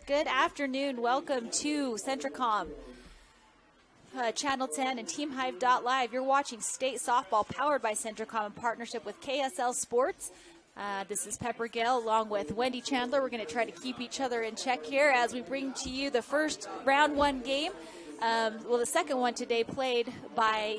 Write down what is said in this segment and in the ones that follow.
Good afternoon. Welcome to Centricom, Channel 10 and TeamHive.live. You're watching State Softball powered by Centricom in partnership with KSL Sports. This is Pepper Gale along with Wendy Chandler. We're going to try to keep each other in check here as we bring to you the first round one game. The second one today played by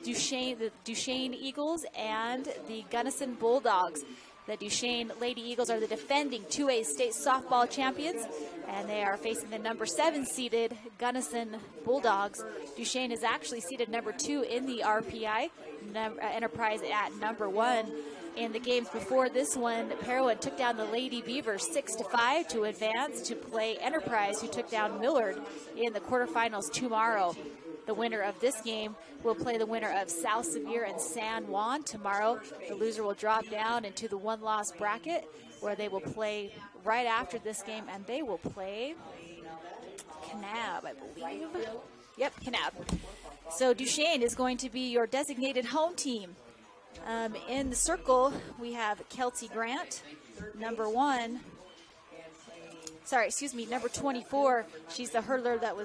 the Duchesne Eagles and the Gunnison Bulldogs. The Duchesne Lady Eagles are the defending 2A state softball champions, and they are facing the number 7 seeded Gunnison Bulldogs. Duchesne is actually seeded number 2 in the RPI, Enterprise at number 1. In the games before this one, Parowan took down the Lady Beavers 6-5 to advance to play Enterprise, who took down Millard in the quarterfinals tomorrow. The winner of this game will play the winner of South Sevier and San Juan tomorrow. The loser will drop down into the one-loss bracket, where they will play right after this game, and they will play Kanab, I believe. Yep, Kanab. So Duchesne is going to be your designated home team. In the circle, we have Kelsey Grant, number 24. She's the hurdler that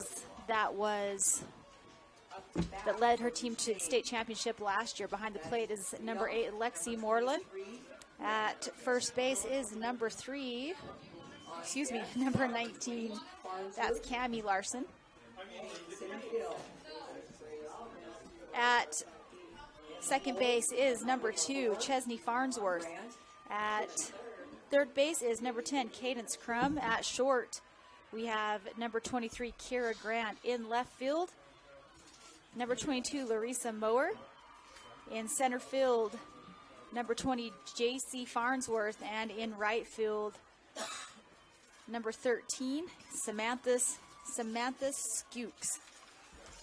led her team to the state championship last year. Behind the plate is number 8, Lexi Moreland. At first base is number 19. That's Cammie Larson. At second base is number 2, Chesney Farnsworth. At third base is number 10, Cadence Crum. At short, we have number 23, Kira Grant. In left field, number 22, Larissa Mower. In center field, number 20, J.C. Farnsworth. And in right field, number 13, Samantha Skukes.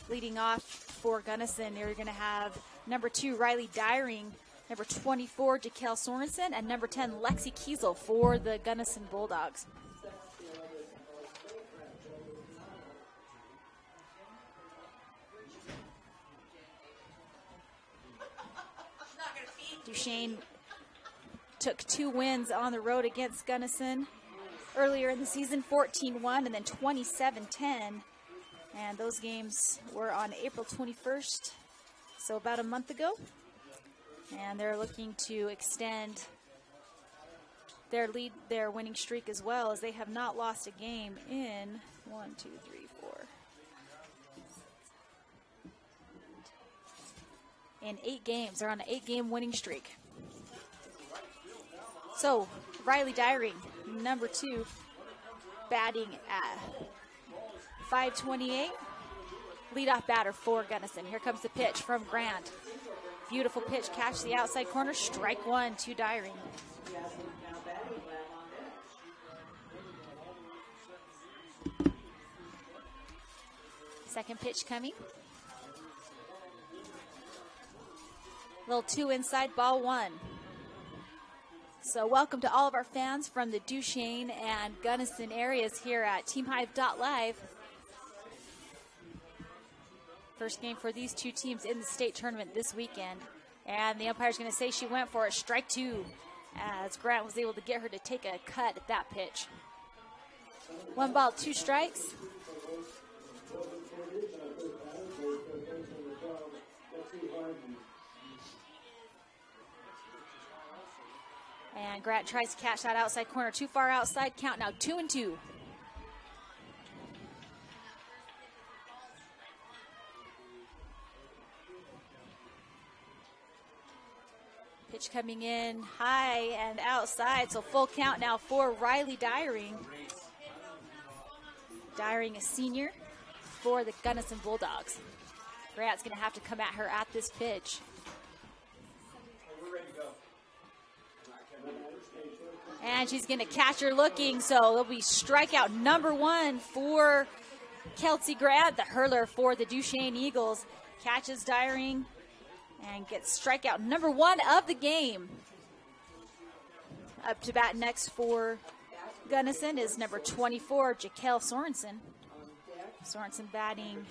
Leading off for Gunnison, you're going to have number 2, Riley Dyring, number 24, Jaquel Sorensen, and number 10, Lexi Kiesel for the Gunnison Bulldogs. Duchesne took 2 wins on the road against Gunnison earlier in the season, 14-1 and then 27-10. And those games were on April 21st, so about a month ago. And they're looking to extend their winning streak as well, as they have not lost a game in 8 games. They're on an 8-game winning streak. So, Riley Dyring, number 2, batting at .528. Leadoff batter for Gunnison. Here comes the pitch from Grant. Beautiful pitch, catch the outside corner, strike 1 to Dyring. Second pitch coming. Little 2 inside, ball 1. So welcome to all of our fans from the Duchesne and Gunnison areas here at TeamHive.live. First game for these two teams in the state tournament this weekend. And the umpire's going to say she went for it, strike 2, as Grant was able to get her to take a cut at that pitch. 1 ball, 2 strikes. And Grant tries to catch that outside corner, too far outside. Count now 2-2. Pitch coming in high and outside, so full count now for Riley Dyring. Dyring, a senior for the Gunnison Bulldogs. Grant's going to have to come at her at this pitch. And she's going to catch her looking, so it'll be strikeout number 1 for Kelsey Grant, the hurler for the Duchesne Eagles. Catches Dyring and gets strikeout number 1 of the game. Up to bat next for Gunnison is number 24, Jaquel Sorensen. Sorensen batting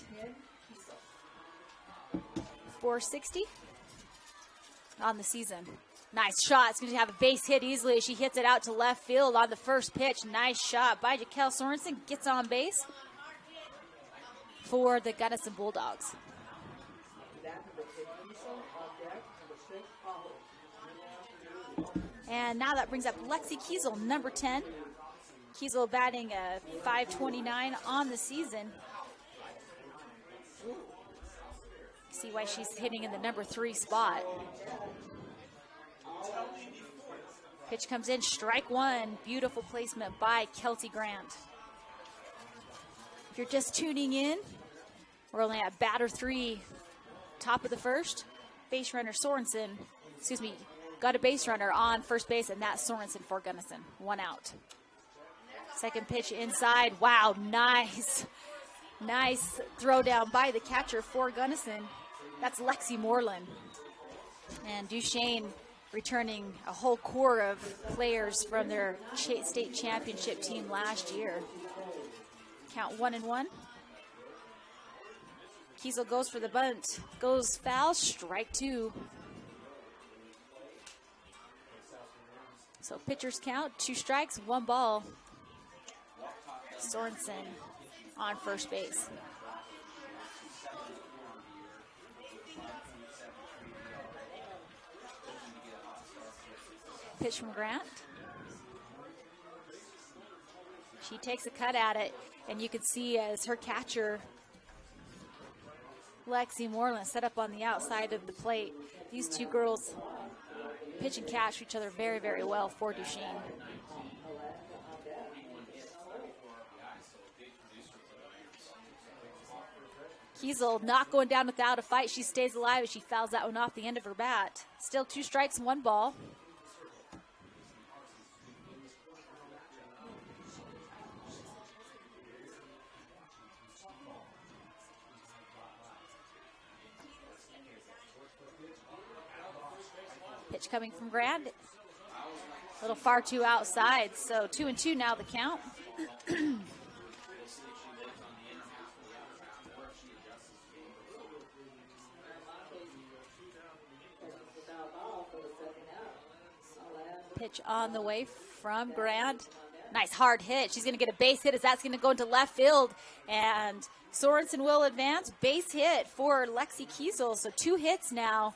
.460 on the season. Nice shot. It's going to have a base hit easily. She hits it out to left field on the first pitch. Nice shot by Jaquel Sorensen. Gets on base for the Gunnison Bulldogs. And now that brings up Lexi Kiesel, number 10. Kiesel batting a .529 on the season. See why she's hitting in the number 3 spot. Pitch comes in, strike one. Beautiful placement by Kelty Grant. If you're just tuning in, we're only at batter 3, top of the first. Base runner Sorensen, got a base runner on first base, and that's Sorensen for Gunnison. 1 out. Second pitch inside. Wow, nice throw down by the catcher for Gunnison. That's Lexi Moreland. And Duchesne returning a whole core of players from their state championship team last year. Count 1-1. Kiesel goes for the bunt. Goes foul, strike 2. So pitchers count, 2 strikes, 1 ball. Sorensen on first base. Pitch from Grant. She takes a cut at it, and you can see as her catcher, Lexi Moreland, set up on the outside of the plate. These two girls pitch and catch each other very, very well for Duchesne. Kiesel not going down without a fight. She stays alive as she fouls that one off the end of her bat. Still 2 strikes, 1 ball. Pitch coming from Grant. A little far too outside, so 2-2 now the count. Pitch on the way from Grant. Nice hard hit. She's going to get a base hit as that's going to go into left field. And Sorensen will advance. Base hit for Lexi Kiesel. So 2 hits now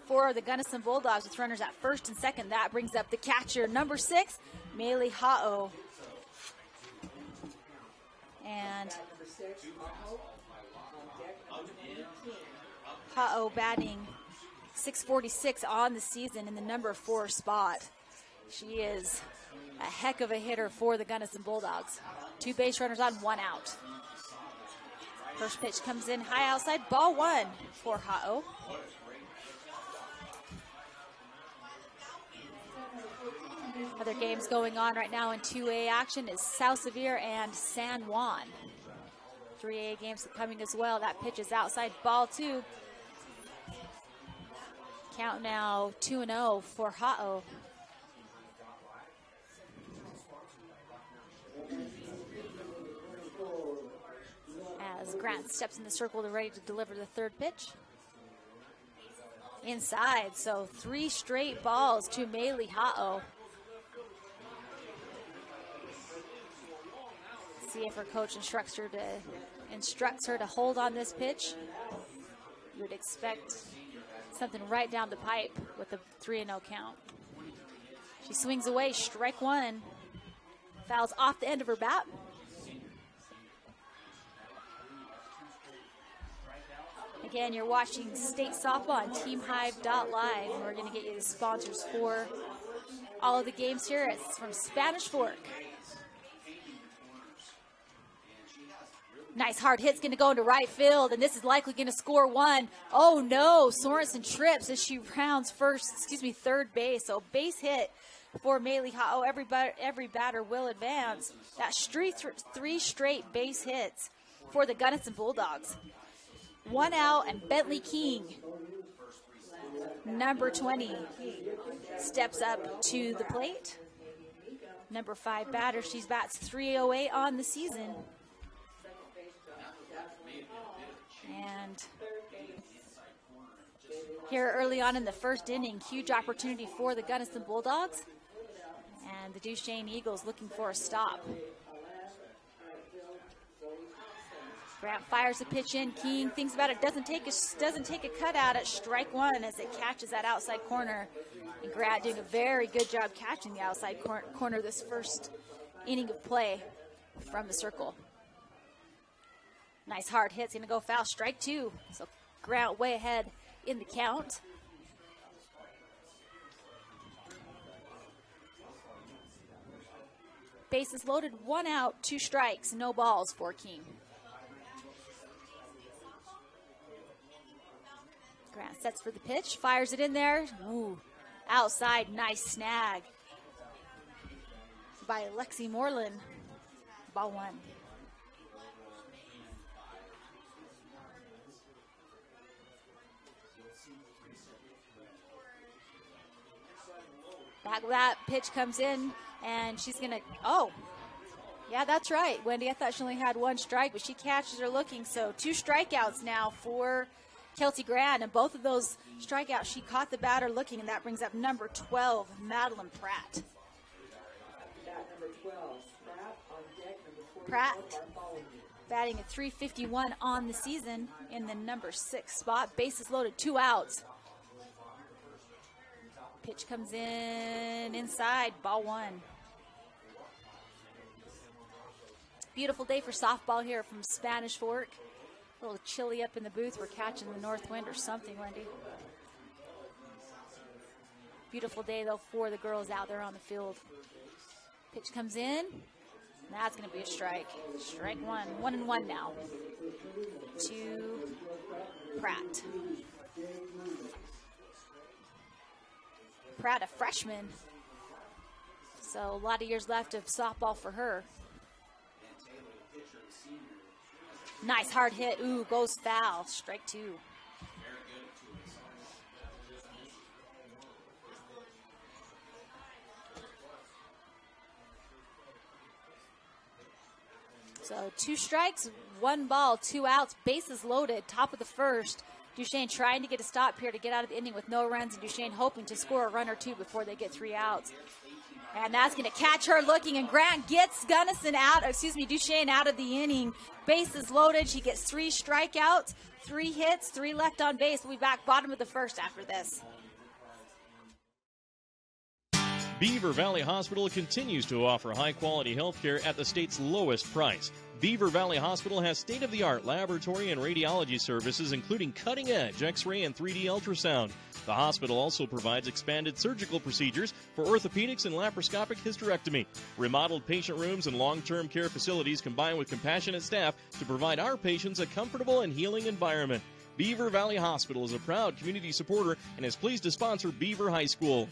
for the Gunnison Bulldogs with runners at first and second. That brings up the catcher, number 6, Meili Ha'o. And Ha'o batting .646 on the season in the number 4 spot. She is a heck of a hitter for the Gunnison Bulldogs. 2 base runners on, 1 out. First pitch comes in high outside, ball 1 for Ha'o. Other games going on right now in 2A action is South Sevier and San Juan. 3A games coming as well. That pitch is outside, ball 2. Count now 2-0 for Ha'o. As Grant steps in the circle, they're ready to deliver the third pitch. Inside, so 3 straight balls to Meili Ha'o. See if her coach instructs her to hold on this pitch. You would expect something right down the pipe with a 3-0 count. She swings away, strike 1. Fouls off the end of her bat. Again, you're watching state softball on TeamHive.live, and we're going to get you the sponsors for all of the games here. It's from Spanish Fork. Nice hard hit's going to go into right field, and this is likely going to score 1. Oh no, Sorensen trips as she rounds third base. So base hit for Meili Ha'o. Every batter will advance. That's 3 straight base hits for the Gunnison Bulldogs. 1 out, and Bentley King, number 20, steps up to the plate. Number 5 batter, she bats .308 on the season. And here early on in the first inning. Huge opportunity for the Gunnison Bulldogs. And the Duchesne Eagles looking for a stop. Grant fires the pitch in. King thinks about it, doesn't take a cut out at strike one as it catches that outside corner. And Grant doing a very good job catching the outside corner this first inning of play from the circle. Nice hard hit's gonna go foul, strike two. So Grant way ahead in the count. Bases loaded, 1 out, 2 strikes, no balls for King. Grant sets for the pitch, fires it in there. Ooh, outside, nice snag by Lexi Moreland. Ball one. Back that pitch comes in, and she's gonna, oh, yeah, that's right, Wendy. I thought she only had 1 strike, but she catches her looking. So 2 strikeouts now for Kelsey Grant, and both of those strikeouts, she caught the batter looking, and that brings up number 12, Madeline Pratt. Pratt batting at .351 on the season in the number 6 spot. Bases loaded, 2 outs. Pitch comes in inside, ball one. Beautiful day for softball here from Spanish Fork. A little chilly up in the booth. We're catching the north wind or something, Wendy. Beautiful day, though, for the girls out there on the field. Pitch comes in. That's going to be a strike. Strike one. 1-1 now to Pratt. Pratt, a freshman. So a lot of years left of softball for her. Nice hard hit. Ooh, goes foul. Strike two. So 2 strikes, 1 ball, 2 outs, bases loaded, top of the first. Duchesne trying to get a stop here to get out of the inning with no runs, and Duchesne hoping to score a run or 2 before they get 3 outs. And that's going to catch her looking, and Grant gets Duchesne out of the inning. Bases loaded. She gets 3 strikeouts, 3 hits, 3 left on base. We'll be back bottom of the first after this. Beaver Valley Hospital continues to offer high-quality health care at the state's lowest price. Beaver Valley Hospital has state-of-the-art laboratory and radiology services, including cutting-edge X-ray and 3D ultrasound. The hospital also provides expanded surgical procedures for orthopedics and laparoscopic hysterectomy. Remodeled patient rooms and long-term care facilities combine with compassionate staff to provide our patients a comfortable and healing environment. Beaver Valley Hospital is a proud community supporter and is pleased to sponsor Beaver High School.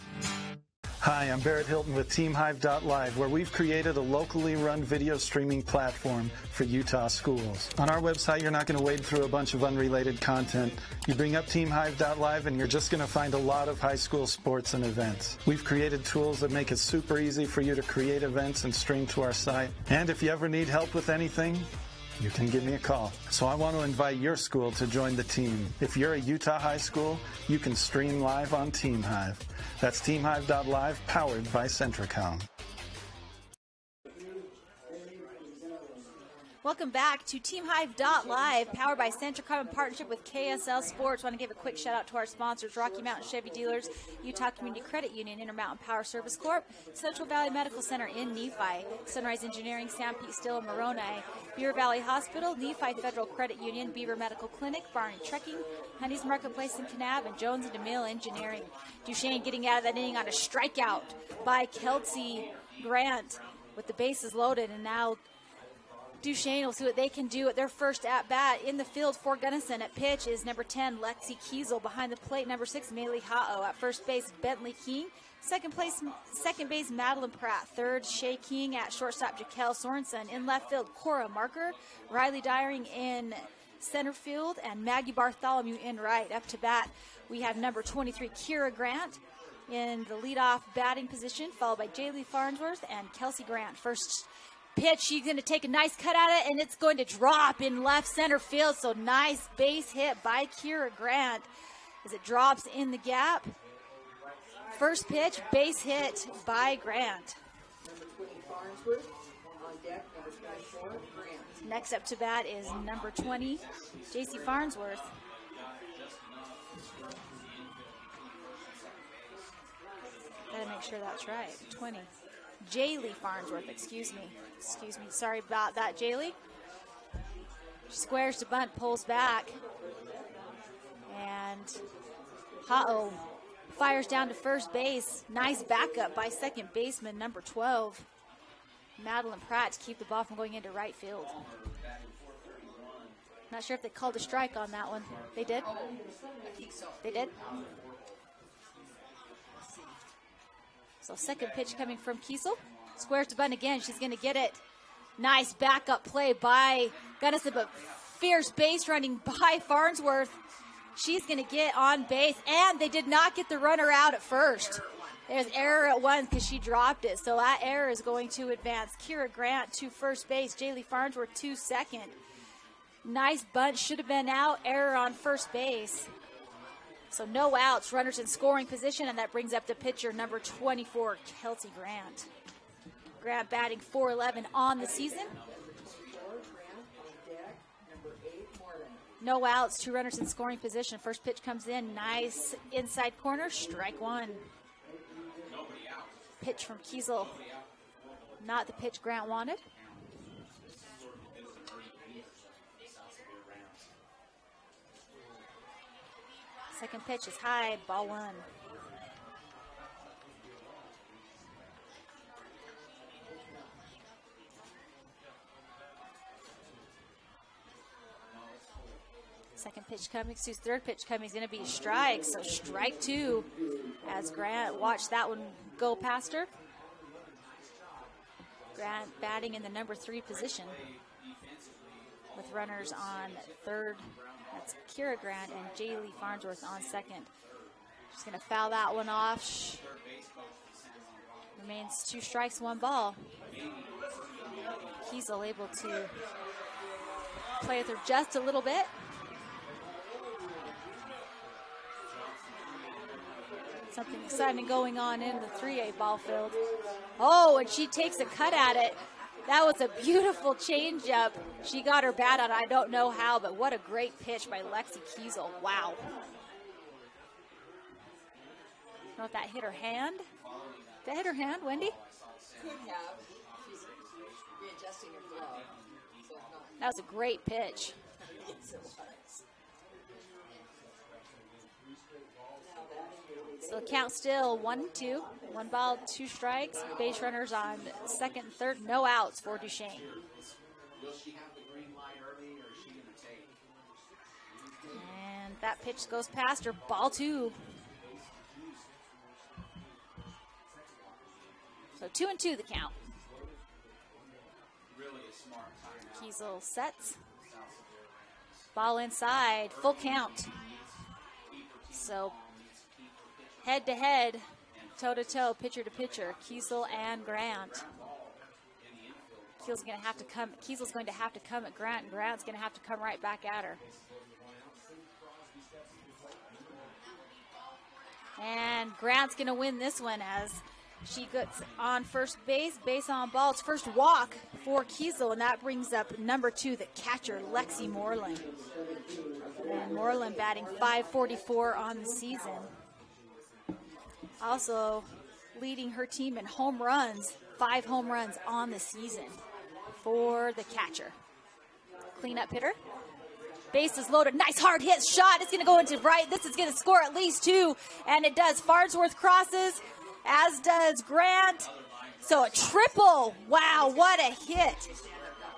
Hi, I'm Barrett Hilton with TeamHive.live, where we've created a locally run video streaming platform for Utah schools. On our website, you're not going to wade through a bunch of unrelated content. You bring up TeamHive.live and you're just going to find a lot of high school sports and events. We've created tools that make it super easy for you to create events and stream to our site. And if you ever need help with anything, you can give me a call. So I want to invite your school to join the team. If you're a Utah high school, you can stream live on TeamHive. That's TeamHive.live, powered by Centricom. Welcome back to TeamHive.live, powered by Centricom in partnership with KSL Sports. I want to give a quick shout out to our sponsors, Rocky Mountain Chevy Dealers, Utah Community Credit Union, Intermountain Power Service Corp., Central Valley Medical Center in Nephi, Sunrise Engineering, San Pete Steel and Moroni, Beaver Valley Hospital, Nephi Federal Credit Union, Beaver Medical Clinic, Barney Trekking, Honey's Marketplace in Kanab, and Jones and DeMille Engineering. Duchesne getting out of that inning on a strikeout by Kelsey Grant with the bases loaded, and now Duchesne will see what they can do at their first at-bat. In the field for Gunnison at pitch is number 10, Lexi Kiesel. Behind the plate, number 6, Maylee Ha'o. At first base, Bentley King. Second base, Madeline Pratt. Third, Shea King. At shortstop, Jaquel Sorensen. In left field, Cora Marker. Riley Dyering in center field, and Maggie Bartholomew in right. Up to bat, we have number 23, Kira Grant in the leadoff batting position, followed by Jaylee Farnsworth and Kelsey Grant. First pitch, she's going to take a nice cut at it, and it's going to drop in left center field. So nice base hit by Kira Grant. as it drops in the gap. First pitch, base hit by Grant. Number 20, Farnsworth. On deck, number 24, Grant. Next up to bat is number 20, J.C. Farnsworth. Gotta make sure that's right. 20. Jaylee Farnsworth, excuse me. Sorry about that, Jaylee. Squares to bunt, pulls back. And fires down to first base. Nice backup by second baseman, number 12, Madeline Pratt, to keep the ball from going into right field. Not sure if they called a strike on that one. They did? They did? So second pitch coming from Kiesel. Squares to bunt again. She's going to get it. Nice backup play by Gunnison, but fierce base running by Farnsworth. She's going to get on base, and they did not get the runner out at first. There's error at one because she dropped it, so that error is going to advance. Kira Grant to first base, Jaylee Farnsworth to second. Nice bunt, should have been out, error on first base. So no outs, runners in scoring position, and that brings up the pitcher, number 24, Kelsey Grant. Grant batting .411 on the season. No outs, two runners in scoring position. First pitch comes in, nice inside corner, strike one. Pitch from Kiesel, not the pitch Grant wanted. Second pitch is high, ball one. Second pitch coming, third pitch coming is going to be a strike, so strike two as Grant watched that one go past her. Grant batting in the number 3 position with runners on third. That's Kira Grant and Jaylee Farnsworth on second. She's going to foul that one off. Remains 2 strikes, 1 ball. Kiesel able to play with her just a little bit. Something exciting going on in the 3A ball field. Oh, and she takes a cut at it. That was a beautiful changeup. She got her bat on, I don't know how, but what a great pitch by Lexi Kiesel. Wow. Know if that hit her hand? Did that hit her hand, Wendy? Could have. She's readjusting her glove. So that was a great pitch. Yes, it was. So the count still 1-2. 1 ball, 2 strikes. Base runners on second and third. No outs for Duchesne. Will she have the green light early, or is she going to take? And that pitch goes past her. Ball 2. So 2-2 the count. Really a smart timeout. Kiesel sets. Ball inside. Full count. So head to head, toe to toe, pitcher to pitcher, Kiesel and Grant. Kiesel's going to have to come at Grant, and Grant's going to have to come right back at her. And Grant's going to win this one as she gets on first base, base on ball. It's first walk for Kiesel, and that brings up number 2, the catcher, Lexi Moreland. And Moreland batting .544 on the season. Also leading her team in home runs, 5 home runs on the season for the catcher. Cleanup hitter. Base is loaded. Nice hard hit shot. It's going to go into right. This is going to score at least 2, and it does. Farnsworth crosses, as does Grant. So a triple. Wow, what a hit.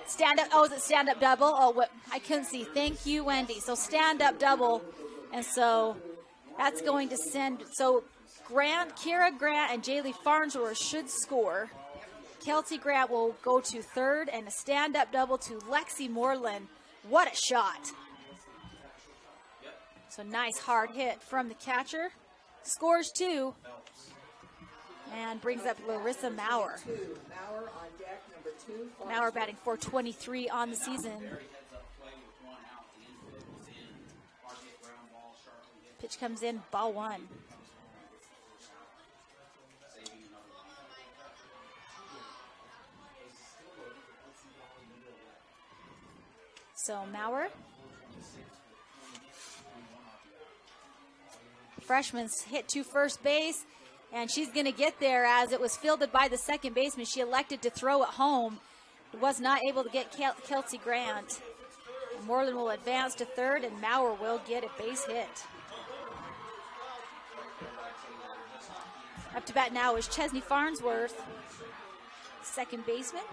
Stand up. Oh, is it stand up double? Oh, what? I couldn't see. Thank you, Wendy. So stand up double. And so that's going to send. So Kira Grant and Jaylee Farnsworth should score. Kelsey Grant will go to third, and a stand-up double to Lexi Moreland. What a shot. So nice hard hit from the catcher. Scores 2. And brings up Larissa Maurer. Maurer on deck, number 2. Maurer batting .423 on the season. Pitch comes in, ball one. So Maurer. Freshman's hit to first base, and she's going to get there as it was fielded by the second baseman. She elected to throw it home. Was not able to get Kelsey Grant. Moreland will advance to third, and Maurer will get a base hit. Up to bat now is Chesney Farnsworth, second baseman.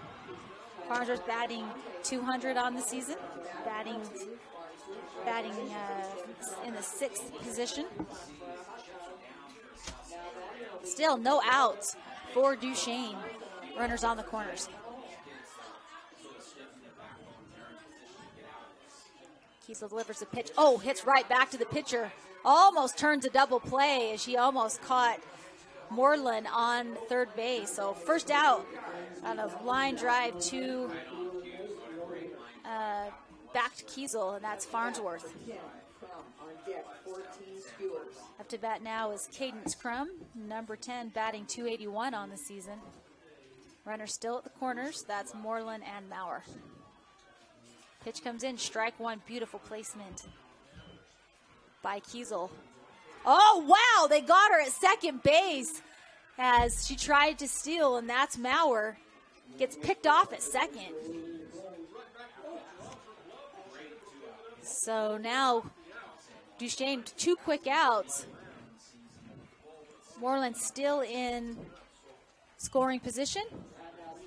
Farnsworth batting .200 on the season, batting in the sixth position. Still no outs for Duchesne. Runners on the corners. Kiesel delivers the pitch. Oh, hits right back to the pitcher. Almost turns a double play as she almost caught Moreland on third base. So first out on a line drive to back to Kiesel, and that's Farnsworth. Up to bat now is Cadence Crum, number 10, batting .281 on the season. Runner still at the corners. That's Moreland and Maurer. Pitch comes in, strike one, beautiful placement by Kiesel. Oh, wow, they got her at second base as she tried to steal, and that's Maurer. Gets picked off at second. So now Duchesne, 2 quick outs. Moreland still in scoring position.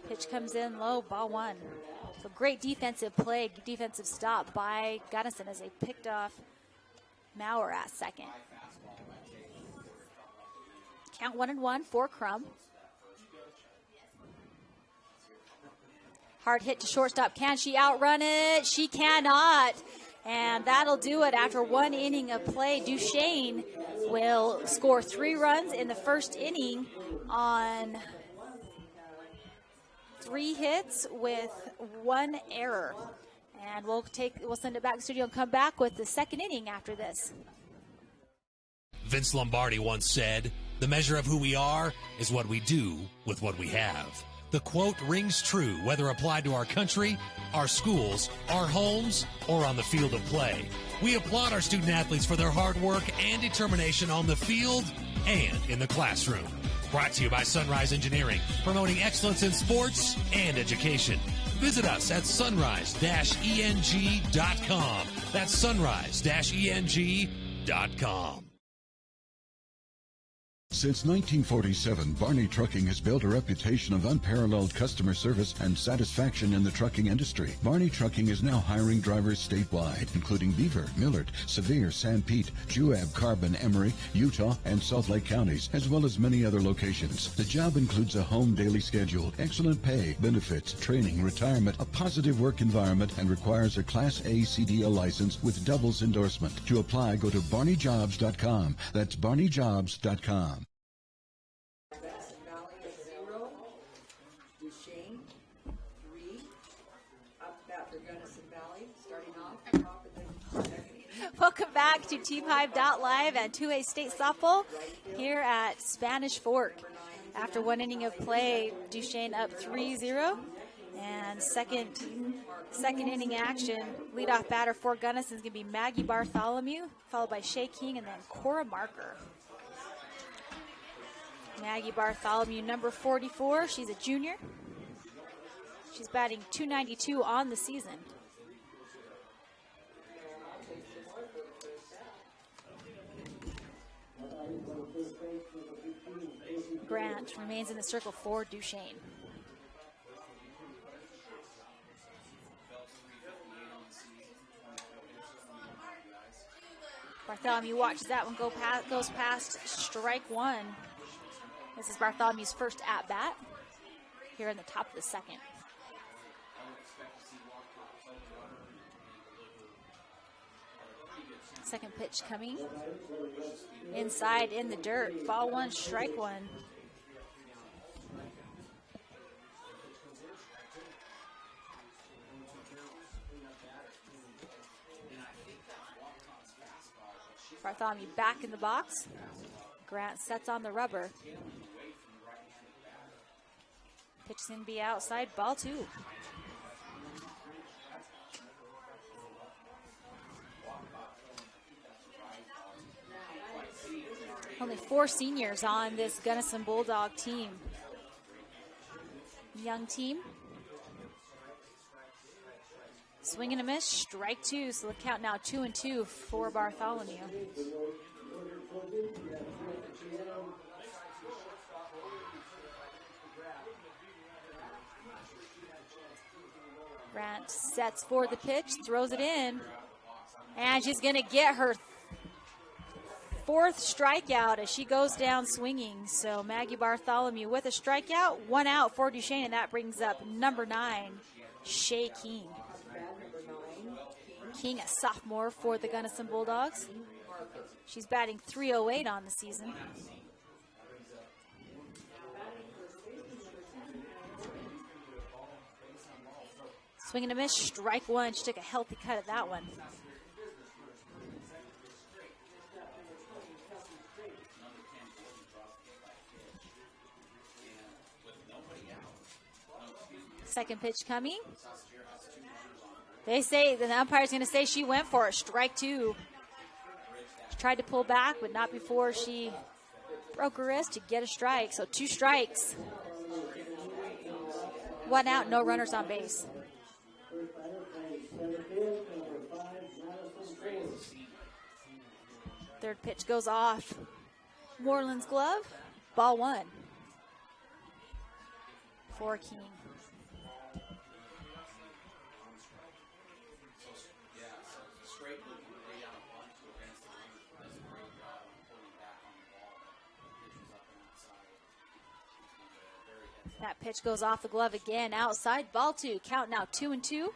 Pitch comes in low, ball one. So great defensive play, defensive stop by Gunnison as they picked off Maurer at second. Count 1-1 for Crum. Hard hit to shortstop. Can she outrun it? She cannot. And that'll do it after 1 inning of play. Duchesne will score 3 runs in the first inning on 3 hits with 1 error. And we'll send it back to the studio and come back with the second inning after this. Vince Lombardi once said, "The measure of who we are is what we do with what we have." The quote rings true whether applied to our country, our schools, our homes, or on the field of play. We applaud our student athletes for their hard work and determination on the field and in the classroom. Brought to you by Sunrise Engineering, promoting excellence in sports and education. Visit us at sunrise-eng.com. That's sunrise-eng.com. Since 1947, Barney Trucking has built a reputation of unparalleled customer service and satisfaction in the trucking industry. Barney Trucking is now hiring drivers statewide, including Beaver, Millard, Sevier, San Pete, Juab, Carbon, Emery, Utah, and Salt Lake counties, as well as many other locations. The job includes a home daily schedule, excellent pay, benefits, training, retirement, a positive work environment, and requires a Class A CDL license with doubles endorsement. To apply, go to barneyjobs.com. That's barneyjobs.com. Duchesne, 3. Up bat for Gunnison Valley, starting off top of the second inning. Welcome back to TeamHive.live and 2A State Softball here at Spanish Fork. After 1 inning of play, Duchesne up 3-0. And second inning action, leadoff batter for Gunnison is going to be Maggie Bartholomew, followed by Shay King and then Cora Marker. Maggie Bartholomew, number 44. She's a junior. She's batting .292 on the season. Grant remains in the circle for Duchesne. Bartholomew watches that one goes past strike one. This is Bartholomew's first at-bat here in the top of the second. Second pitch coming. Inside in the dirt. Ball one, strike one. Bartholomew back in the box. Grant sets on the rubber. Pitch is going to be outside, ball 2. Only 4 seniors on this Gunnison Bulldog team. Young team. Swing and a miss, strike 2. So the count now 2-2 for Bartholomew. Grant sets for the pitch, throws it in, and she's going to get her 4th strikeout as she goes down swinging. So Maggie Bartholomew with a strikeout, 1 out for Duchesne, and that brings up number 9, Shay King. King, a sophomore for the Gunnison Bulldogs. She's batting .308 on the season. Swing and a miss, strike 1. She took a healthy cut at that one. Second pitch coming. They say, the umpire's going to say she went for it, strike 2. She tried to pull back, but not before she broke her wrist to get a strike. So 2 strikes. 1 out, no runners on base. Third pitch goes off Moreland's glove. Ball 1 for King. That pitch goes off the glove again, outside, ball 2. Count now 2-2.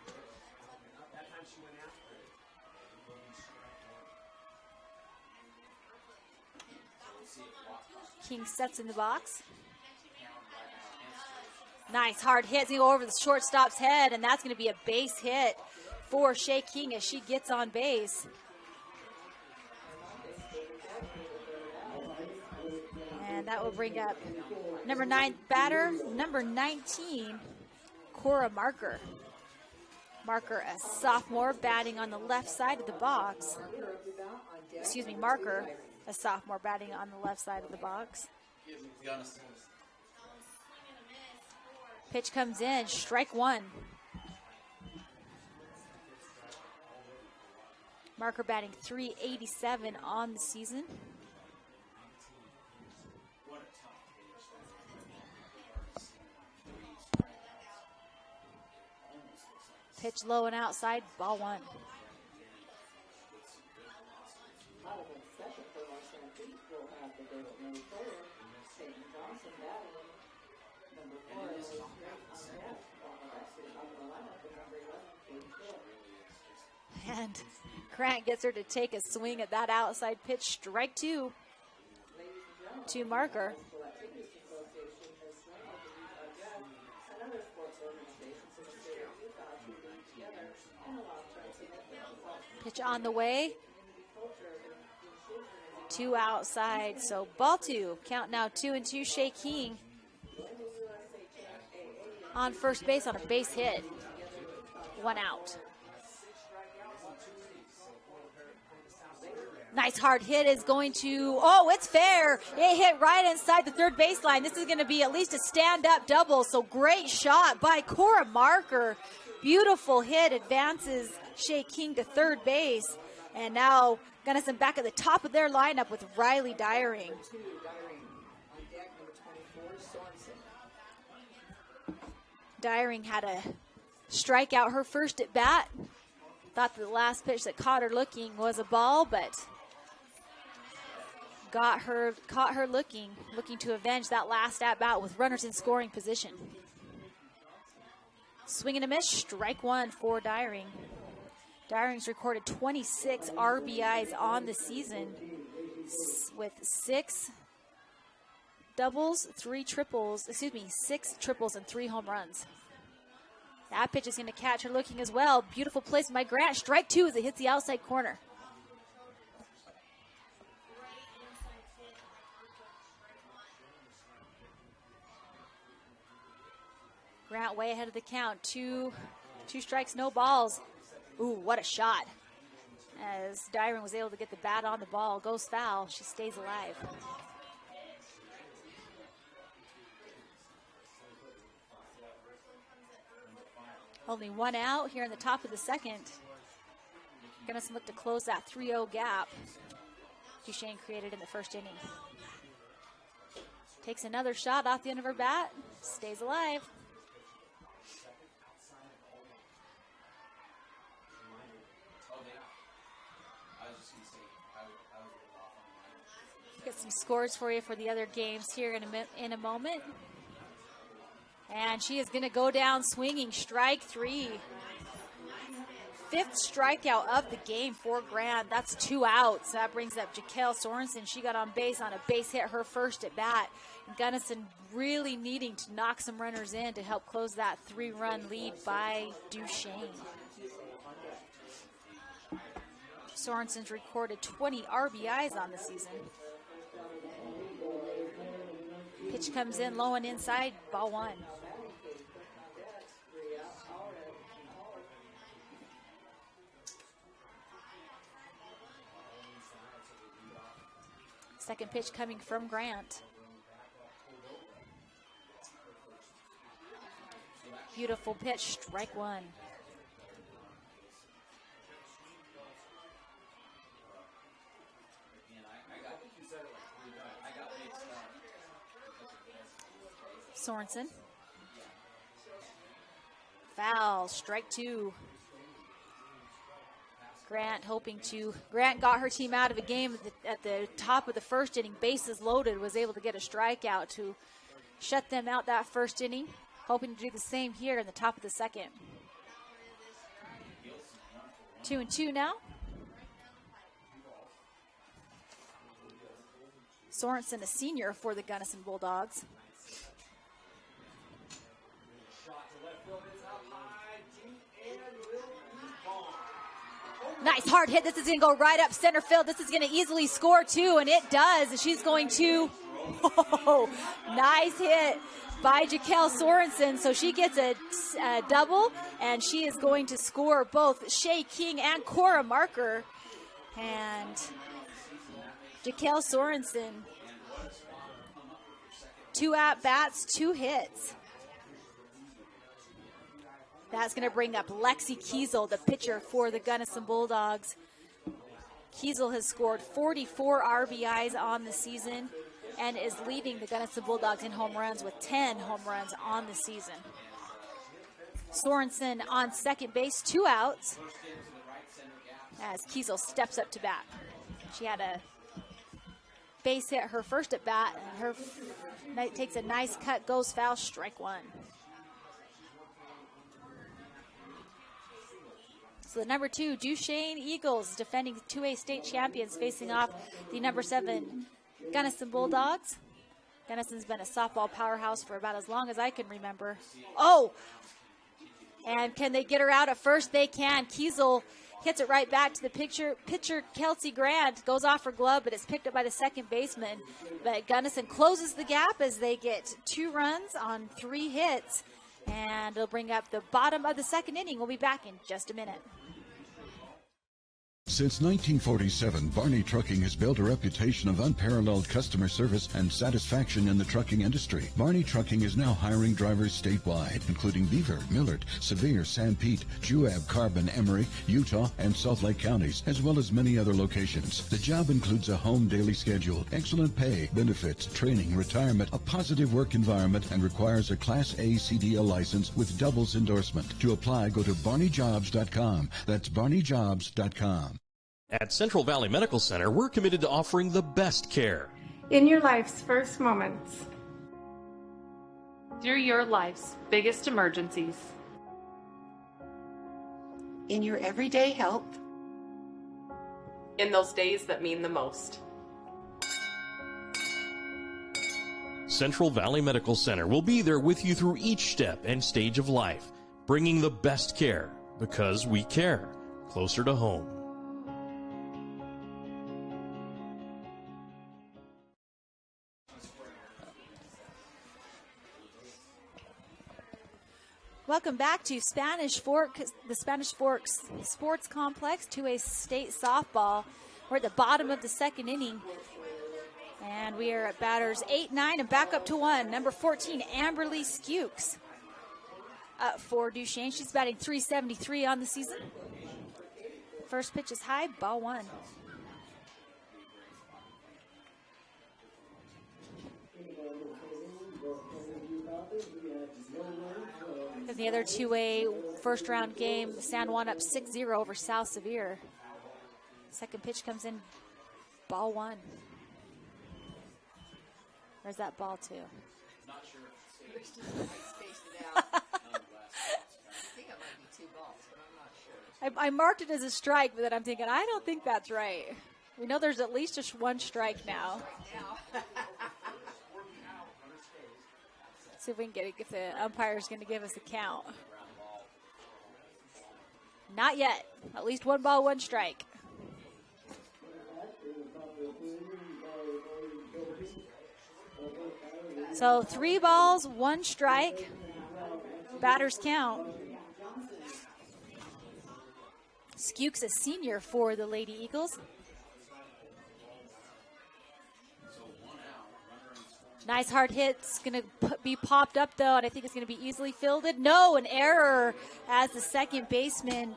King sets in the box. Nice hard hit. It's going to go over the shortstop's head, and that's going to be a base hit for Shay King as she gets on base. And that will bring up number 9 batter, number 19, Cora Marker. Marker, a sophomore, batting on the left side of the box. Excuse me, Marker, a sophomore, batting on the left side of the box. Pitch comes in, strike 1. Marker batting .387 on the season. Pitch low and outside, ball 1. And Grant gets her to take a swing at that outside pitch, strike 2 to Marker. Pitch on the way. 2 outside, so ball 2. Count now 2-2. Shay King on first base on a base hit. 1 out. Nice hard hit is going to, oh, it's fair. It hit right inside the third baseline. This is going to be at least a stand-up double, so great shot by Cora Marker. Beautiful hit, advances Shay King to third base. And now Gunnison back at the top of their lineup with Riley Dyring. Dyring had a strikeout her first at bat. Thought the last pitch that caught her looking was a ball, but caught her looking to avenge that last at bat with runners in scoring position. Swing and a miss, strike 1 for Dyring. Dyring's recorded 26 RBIs on the season with 6 doubles, 3 triples, 6 triples and 3 home runs. That pitch is going to catch her looking as well. Beautiful placement by Grant. Strike 2 as it hits the outside corner. Grant way ahead of the count. Two strikes, no balls. Ooh, what a shot. As Dyron was able to get the bat on the ball. Goes foul. She stays alive. Only one out here in the top of the second. Gunnison look to close that 3-0 gap Duchesne created in the first inning. Takes another shot off the end of her bat. Stays alive. Get some scores for you for the other games here in a moment. And she is going to go down swinging, strike 3. 5th strikeout of the game for Grant. That's 2 outs. That brings up Jaquel Sorensen. She got on base on a base hit, her first at bat. And Gunnison really needing to knock some runners in to help close that 3-run lead by Duchesne. Sorensen's recorded 20 RBIs on the season. Pitch comes in low and inside, ball 1. Second pitch coming from Grant. Beautiful pitch, strike 1. Sorensen. Foul, strike 2. Grant got her team out of a game at the top of the first inning, bases loaded, was able to get a strikeout to shut them out that first inning. Hoping to do the same here in the top of the second. 2-2 now. Sorensen, a senior for the Gunnison Bulldogs. Nice hard hit. This is going to go right up center field. This is going to easily score too, and it does. She's going to, nice hit by Jaquel Sorensen. So she gets a double, and she is going to score both Shea King and Cora Marker. And Jaquel Sorensen, 2 at-bats, 2 hits. That's going to bring up Lexi Kiesel, the pitcher for the Gunnison Bulldogs. Kiesel has scored 44 RBIs on the season and is leading the Gunnison Bulldogs in home runs with 10 home runs on the season. Sorensen on second base, 2 outs, as Kiesel steps up to bat. She had a base hit her first at bat, and her takes a nice cut, goes foul, strike 1. So the number 2 Duchesne Eagles, defending 2A state champions, facing off the number 7 Gunnison Bulldogs. Gunnison's been a softball powerhouse for about as long as I can remember. Oh, and can they get her out at first? They can. Kiesel hits it right back to the pitcher Kelsey Grant, goes off her glove, but it's picked up by the second baseman. But Gunnison closes the gap as they get 2 runs on 3 hits. And it'll bring up the bottom of the second inning. We'll be back in just a minute. Since 1947, Barney Trucking has built a reputation of unparalleled customer service and satisfaction in the trucking industry. Barney Trucking is now hiring drivers statewide, including Beaver, Millard, Sevier, San Pete, Juab, Carbon, Emery, Utah, and Salt Lake counties, as well as many other locations. The job includes a home daily schedule, excellent pay, benefits, training, retirement, a positive work environment, and requires a Class A CDL license with doubles endorsement. To apply, go to barneyjobs.com. That's barneyjobs.com. At Central Valley Medical Center, we're committed to offering the best care. In your life's first moments. Through your life's biggest emergencies. In your everyday help. In those days that mean the most. Central Valley Medical Center will be there with you through each step and stage of life, bringing the best care because we care. Closer to home. Welcome back to Spanish Fork, the Spanish Forks Sports Complex, 2A state softball. We're at the bottom of the second inning. And we are at batters 8, 9, and back up to 1. Number 14, Amberly Skukes. Up for Duchesne. She's batting .373 on the season. First pitch is high, ball 1. In the other 2A first round game, San Juan up 6-0 over South Sevier. Second pitch comes in, ball 1. Where's that ball to? Not sure if it's spaced it out. I think it might be 2 balls, but I'm not sure. I marked it as a strike, but then I'm thinking, I don't think that's right. We know there's at least just 1 strike now. See if we can get it, if the umpire's going to give us a count. Not yet. At least 1 ball, 1 strike. So 3 balls, 1 strike. Batters count. Skukes a senior for the Lady Eagles. Nice hard hit's going to be popped up, though, and I think it's going to be easily fielded. No, an error as the second baseman,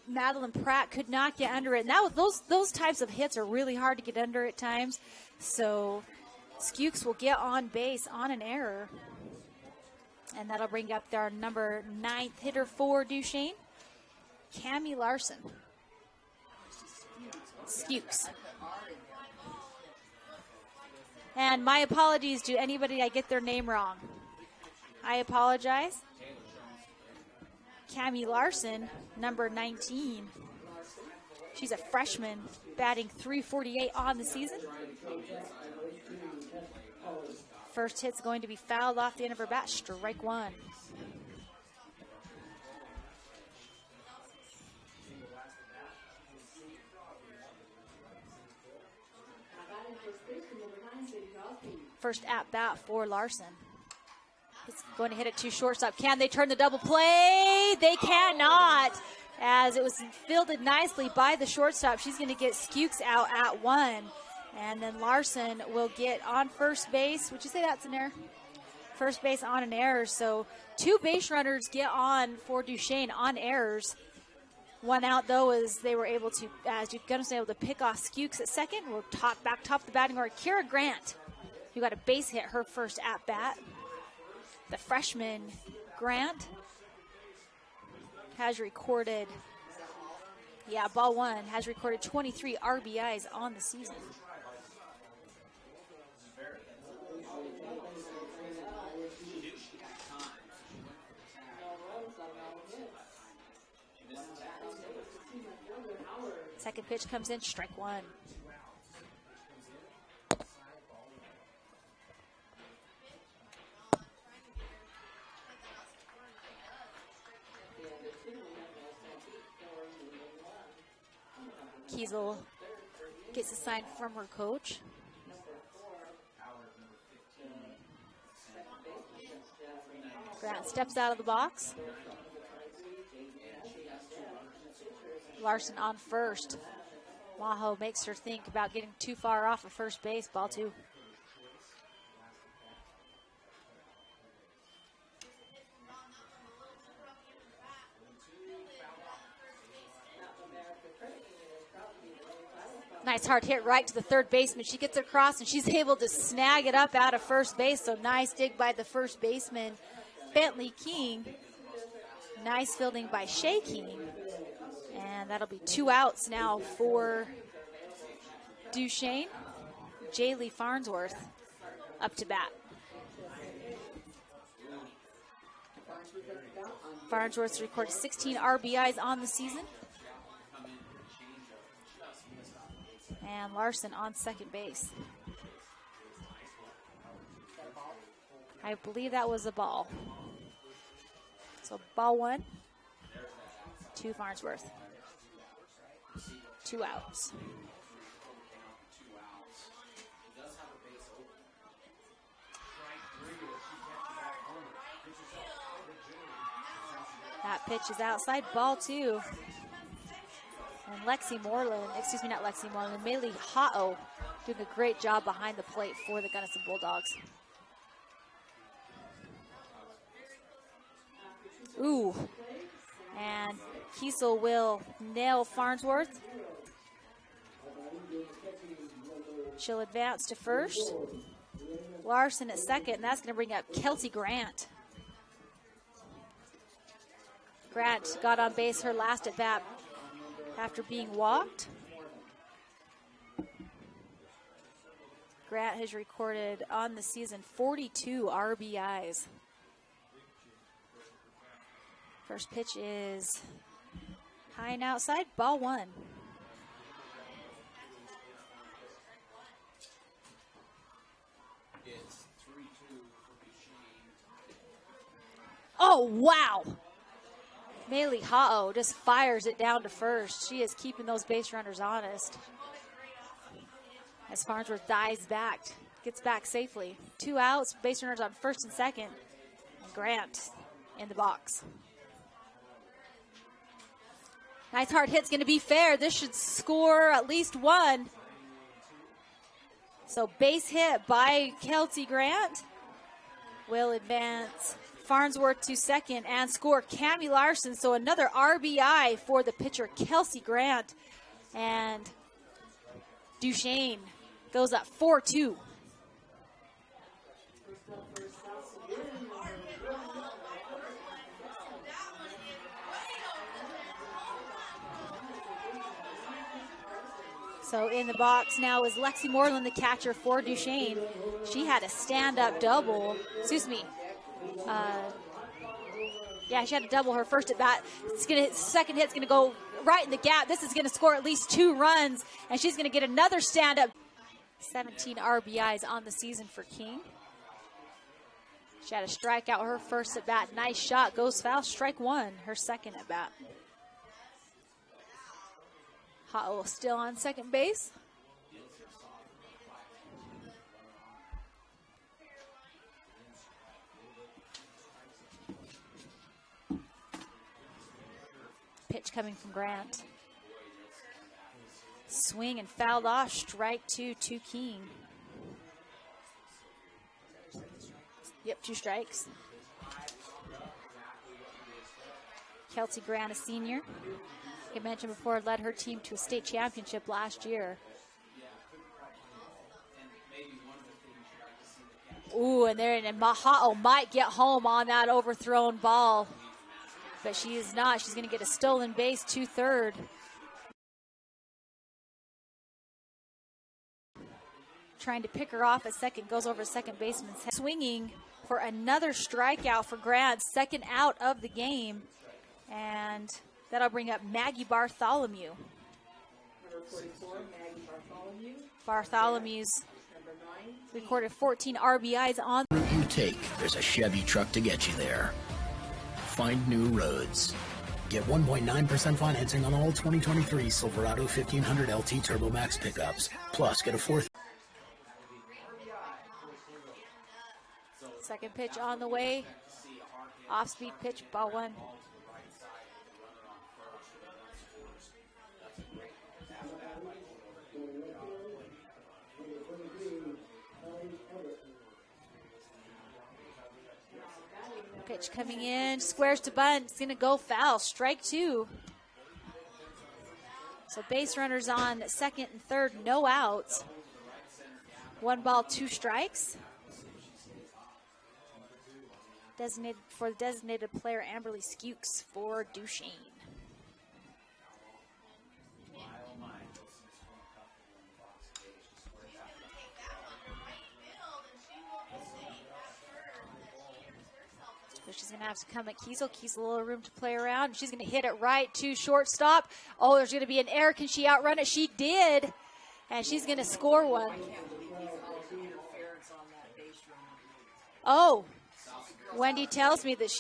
Madeline Pratt, could not get under it. And that was, those types of hits are really hard to get under at times. So Skukes will get on base on an error. And that'll bring up our number 9th hitter for Duchesne, Cammie Larson. Skukes. And my apologies to anybody I get their name wrong. I apologize. Cammie Larson, number 19. She's a freshman, batting .348 on the season. First hit's going to be fouled off the end of her bat, strike 1. First at bat for Larson. He's going to hit it to shortstop. Can they turn the double play? They cannot, as it was fielded nicely by the shortstop. She's going to get Skukes out at 1. And then Larson will get on first base. Would you say that's an error? First base on an error. So 2 base runners get on for Duchesne on errors. 1 out, though, as they were able to, as Gunnison able to pick off Skukes at second. We'll back top the batting order. Kira Grant, who got a base hit her first at bat. The freshman Grant has recorded, ball 1, has recorded 23 RBIs on the season. Second pitch comes in, strike 1. Kiesel gets a sign from her coach. Grant steps out of the box. Larson on first. Maho makes her think about getting too far off of first base, ball 2. Nice hard hit right to the third baseman. She gets across and she's able to snag it up out of first base. So nice dig by the first baseman, Bentley King. Nice fielding by Shea King. And that'll be 2 outs now for Duchesne. Jaylee Farnsworth up to bat. Farnsworth recorded 16 RBIs on the season. And Larson on second base. I believe that was a ball. So ball 1 to Farnsworth. 2 outs. That pitch is outside, ball 2. And Lexi Moreland, excuse me, not Lexi Moreland, Maylee Ha'o doing a great job behind the plate for the Gunnison Bulldogs. Ooh, and Kiesel will nail Farnsworth. She'll advance to first. Larson at second, and that's going to bring up Kelsey Grant. Grant got on base her last at bat after being walked. Grant has recorded on the season 42 RBIs. First pitch is high and outside, ball 1. Oh, wow. Maylee Ha'o just fires it down to first. She is keeping those base runners honest. As Farnsworth dives back, gets back safely. 2 outs, base runners on first and second. And Grant in the box. Nice hard hit's going to be fair. This should score at least 1. So base hit by Kelsey Grant will advance Farnsworth to second and score Cammie Larson. So another RBI for the pitcher, Kelsey Grant. And Duchesne goes up 4-2. So in the box now is Lexi Moreland, the catcher for Duchesne. She had a stand-up double. Excuse me. Yeah, she had to double her first at bat. Second hit's gonna go right in the gap. This is gonna score at least 2 runs, and she's gonna get another stand-up. 17 RBIs on the season for King. She had a strikeout her first at bat. Nice shot, goes foul. Strike 1, her second at bat. Ha'o still on second base. Pitch coming from Grant. Swing and fouled off. Strike 2 to King. Yep, 2 strikes. Kelsey Grant, a senior. Like I mentioned before, led her team to a state championship last year. Ooh, and Ha'o might get home on that overthrown ball. But she is not. She's going to get a stolen base to third. Trying to pick her off at second, goes over second baseman's head. Swinging for another strikeout for Grant, second out of the game. And that'll bring up Maggie Bartholomew. Number 44, Maggie Bartholomew. Bartholomew's recorded 14 RBIs on. You take, there's a Chevy truck to get you there. Find new roads. Get 1.9% financing on all 2023 Silverado 1500 LT Turbo Max pickups. Plus, get a 4th. Second pitch on the way. Off-speed pitch, ball 1. Pitch coming in, squares to bunt. It's going to go foul. Strike 2. So base runners on second and third, no outs. 1 ball, 2 strikes. Designated player Amberly Skukes for Duchesne. So she's going to have to come at Kiesel. Kiesel a little room to play around. She's going to hit it right to shortstop. Oh, there's going to be an error. Can she outrun it? She did. And she's going to score 1. Oh, Wendy tells me that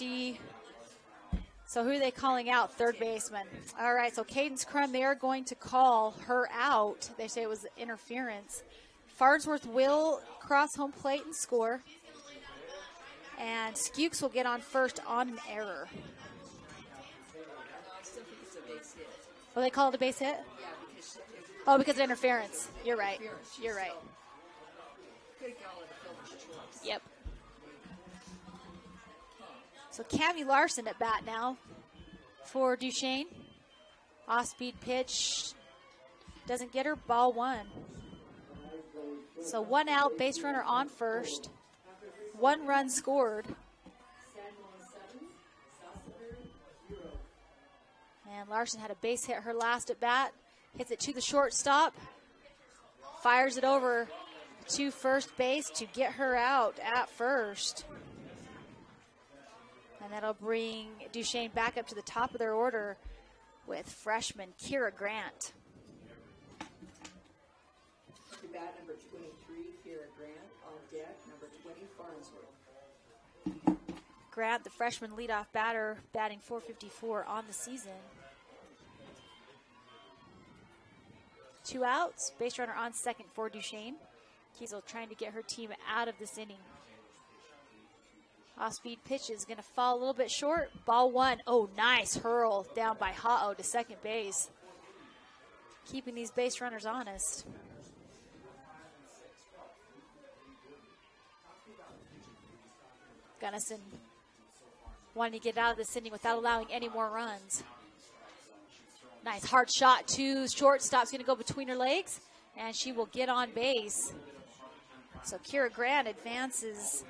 so who are they calling out? Third baseman. All right, so Cadence Crum, they are going to call her out. They say it was interference. Farnsworth will cross home plate and score. And Skukes will get on first on an error. Oh, they call it a base hit? Yeah, because because of interference. You're right. You're right. could have gone with a fielder's choice. Yep. So Cammie Larson at bat now for Duchesne. Off-speed pitch. Doesn't get her. Ball 1. So 1 out, base runner on first. 1 run scored. And Larson had a base hit her last at bat. Hits it to the shortstop. Fires it over to first base to get her out at first. And that'll bring Duchesne back up to the top of their order with freshman Kira Grant. To bat number 23, Kira Grant. On deck, number 20, Farnsworth. Grant, the freshman leadoff batter, batting .454 on the season. 2 outs, base runner on second for Duchesne. Kiesel trying to get her team out of this inning. Off-speed pitch is going to fall a little bit short. Ball 1. Oh, nice hurl down by Ha'o to second base. Keeping these base runners honest. Gunnison wanting to get out of this inning without allowing any more runs. Nice hard shot to shortstop's going to go between her legs, and she will get on base. So Kira Grant advances.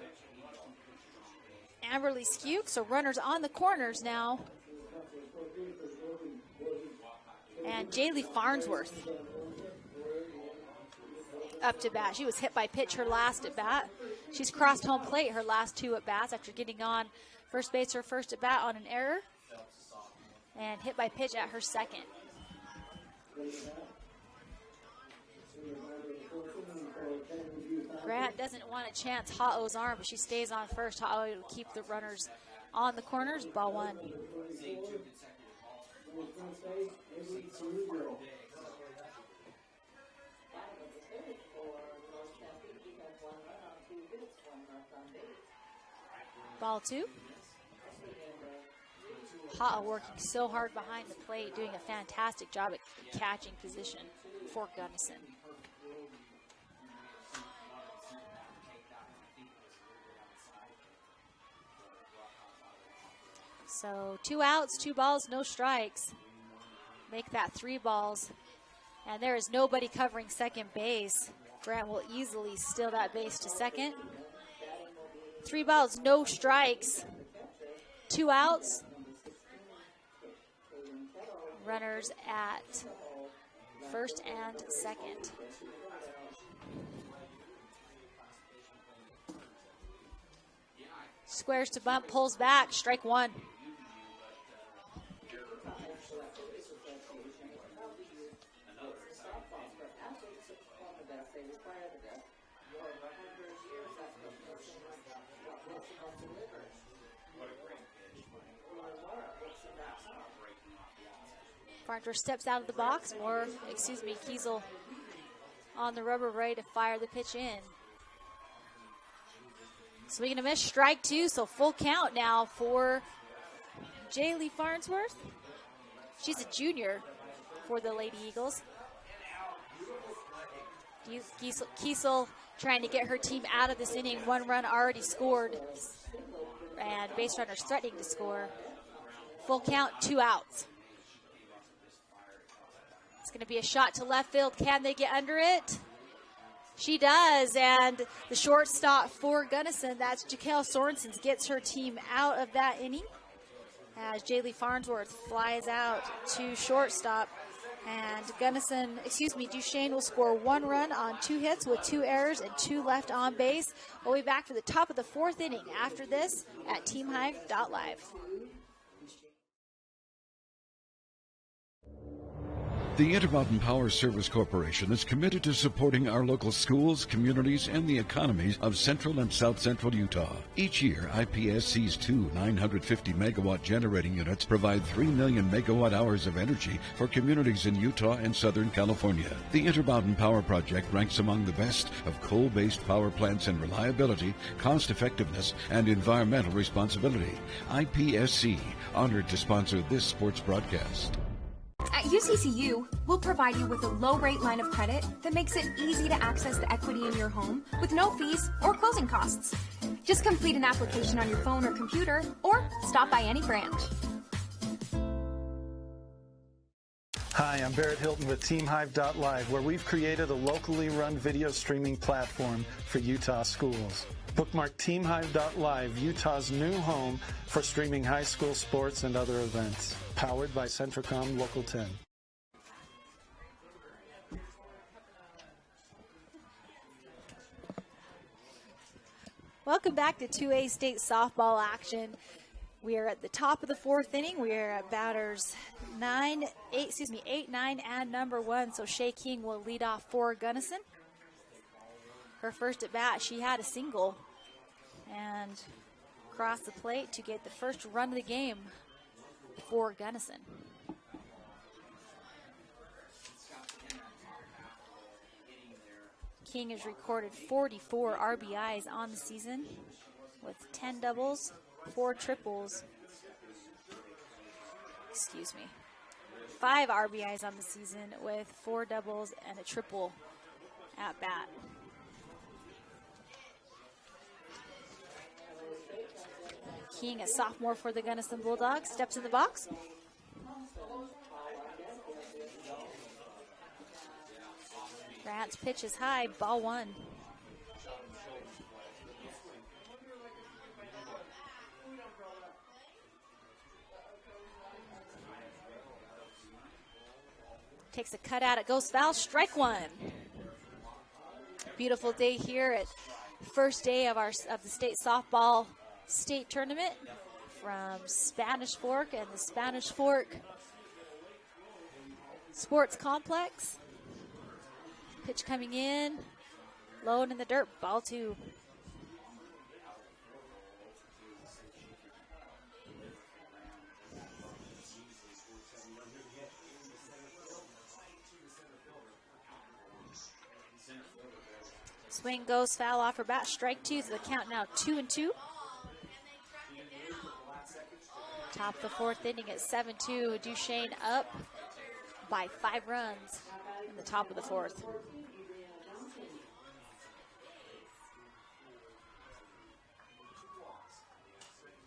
Amberly Skewk, so runners on the corners now. And Jaylee Farnsworth up to bat. She was hit by pitch her last at bat. She's crossed home plate her last 2 at bats after getting on first base her first at bat on an error. And hit by pitch at her second. Grant doesn't want to chance Ha'o's arm, but she stays on first. Ha'o will keep the runners on the corners. Ball 1. Ball 2. Ha'o working so hard behind the plate, doing a fantastic job at catching position for Gunnison. So 2 outs, 2 balls, no strikes. Make that 3 balls. And there is nobody covering second base. Grant will easily steal that base to second. 3 balls, no strikes. 2 outs. Runners at first and second. Squares to bunt, pulls back, strike 1. Farnsworth steps out of the box, Kiesel on the rubber ready to fire the pitch in. Swing and a miss, strike 2, so full count now for Jaylee Farnsworth. She's a junior for the Lady Eagles. Kiesel trying to get her team out of this inning. 1 run already scored, and base runners threatening to score. Full count, 2 outs. It's going to be a shot to left field. Can they get under it? She does, and the shortstop for Gunnison, that's Jaquel Sorensen, gets her team out of that inning as Jaylee Farnsworth flies out to shortstop. And Duchesne will score 1 run on 2 hits with 2 errors and 2 left on base. We'll be back for the top of the 4th inning after this at teamhive.live. The Intermountain Power Service Corporation is committed to supporting our local schools, communities, and the economies of central and south central Utah. Each year, IPSC's 2 950-megawatt generating units provide 3 million megawatt hours of energy for communities in Utah and Southern California. The Intermountain Power Project ranks among the best of coal-based power plants in reliability, cost-effectiveness, and environmental responsibility. IPSC, honored to sponsor this sports broadcast. At UCCU, we'll provide you with a low-rate line of credit that makes it easy to access the equity in your home with no fees or closing costs. Just complete an application on your phone or computer, or stop by any branch. Hi, I'm Barrett Hilton with TeamHive.live, where we've created a locally run video streaming platform for Utah schools. Bookmark TeamHive.live, Utah's new home for streaming high school sports and other events. Powered by Centricom Local 10. Welcome back to 2A state softball action. We are at the top of the fourth inning. We are at batters 8, 9, and number 1. So Shay King will lead off for Gunnison. Her first at bat, she had a single and crossed the plate to get the first run of the game for Gunnison. King has recorded 44 RBIs on the season with 10 doubles, 4 triples. 5 RBIs on the season with 4 doubles and a triple at bat. King, a sophomore for the Gunnison Bulldogs, steps in the box. Grant's pitch is high, ball 1. Takes a cut out, it goes foul, strike 1. Beautiful day here at first day of the state softball state tournament from Spanish Fork and the Spanish Fork Sports Complex. Pitch coming in, low and in the dirt, ball 2. Swing goes foul off her bat, strike 2, so the count now 2-2. Top of the fourth inning at 7-2. Duchesne up by 5 runs in the top of the fourth.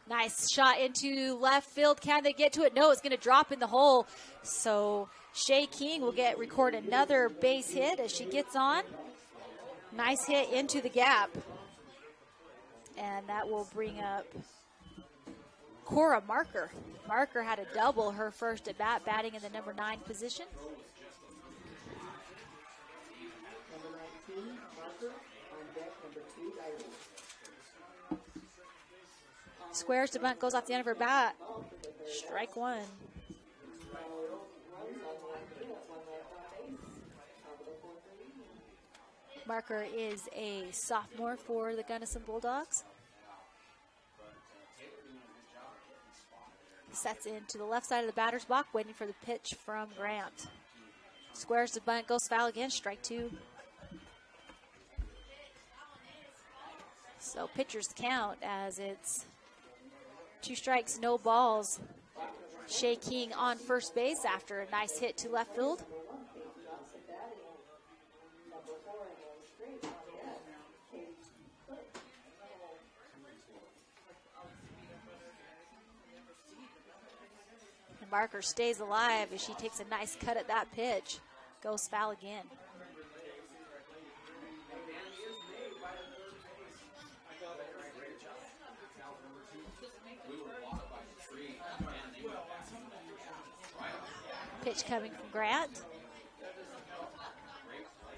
Nice shot into left field. Can they get to it? No, it's going to drop in the hole. So Shay King will record another base hit as she gets on. Nice hit into the gap. And that will bring up Cora Marker. Marker had a double her first at bat, batting in the number 9 position. Squares to bunt, goes off the end of her bat. Strike 1. Marker is a sophomore for the Gunnison Bulldogs. Sets into the left side of the batter's box, waiting for the pitch from Grant. Squares to bunt, goes foul again, strike 2. So pitchers count as it's 2 strikes, no balls. Shay King on first base after a nice hit to left field. And Marker stays alive as she takes a nice cut at that pitch. Goes foul again. Pitch coming from Grant.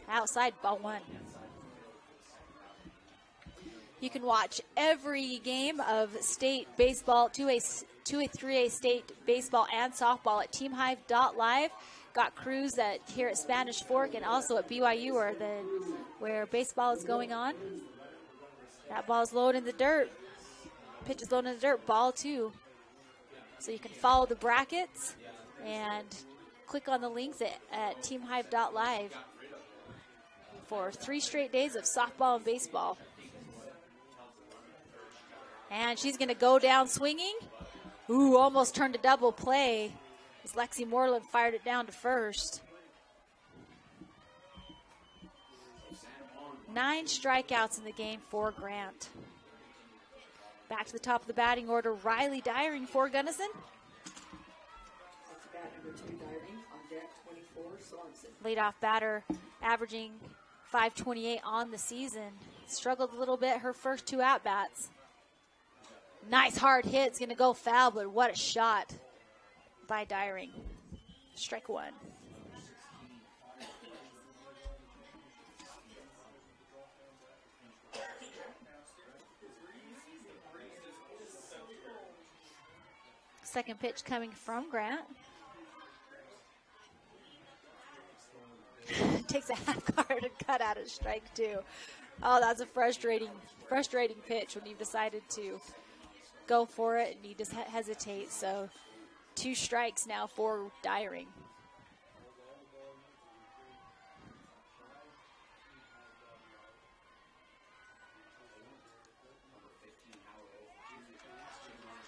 Outside, ball 1. You can watch every game of state baseball, 2A, 3A state baseball and softball at TeamHive.live. Got crews here at Spanish Fork and also at BYU where baseball is going on. That ball is low in the dirt. Pitch is low in the dirt, ball 2. So you can follow the brackets and click on the links at TeamHive.live for 3 straight days of softball and baseball. And she's going to go down swinging. Ooh, almost turned a double play. as Lexi Moreland fired it down to first. 9 strikeouts in the game for Grant. Back to the top of the batting order, Riley Dyring for Gunnison. That's bat number 2, Dyring. On deck, 24, Sorensen. Leadoff batter, averaging .528 on the season. Struggled a little bit her first 2 at-bats. Nice hard hit. It's going to go foul, but what a shot by Dyring. Strike 1. Second pitch coming from Grant. Takes a half guard and cut out at strike 2. Oh, that's a frustrating pitch when you've decided to go for it and you just hesitate. So 2 strikes now for Dyring.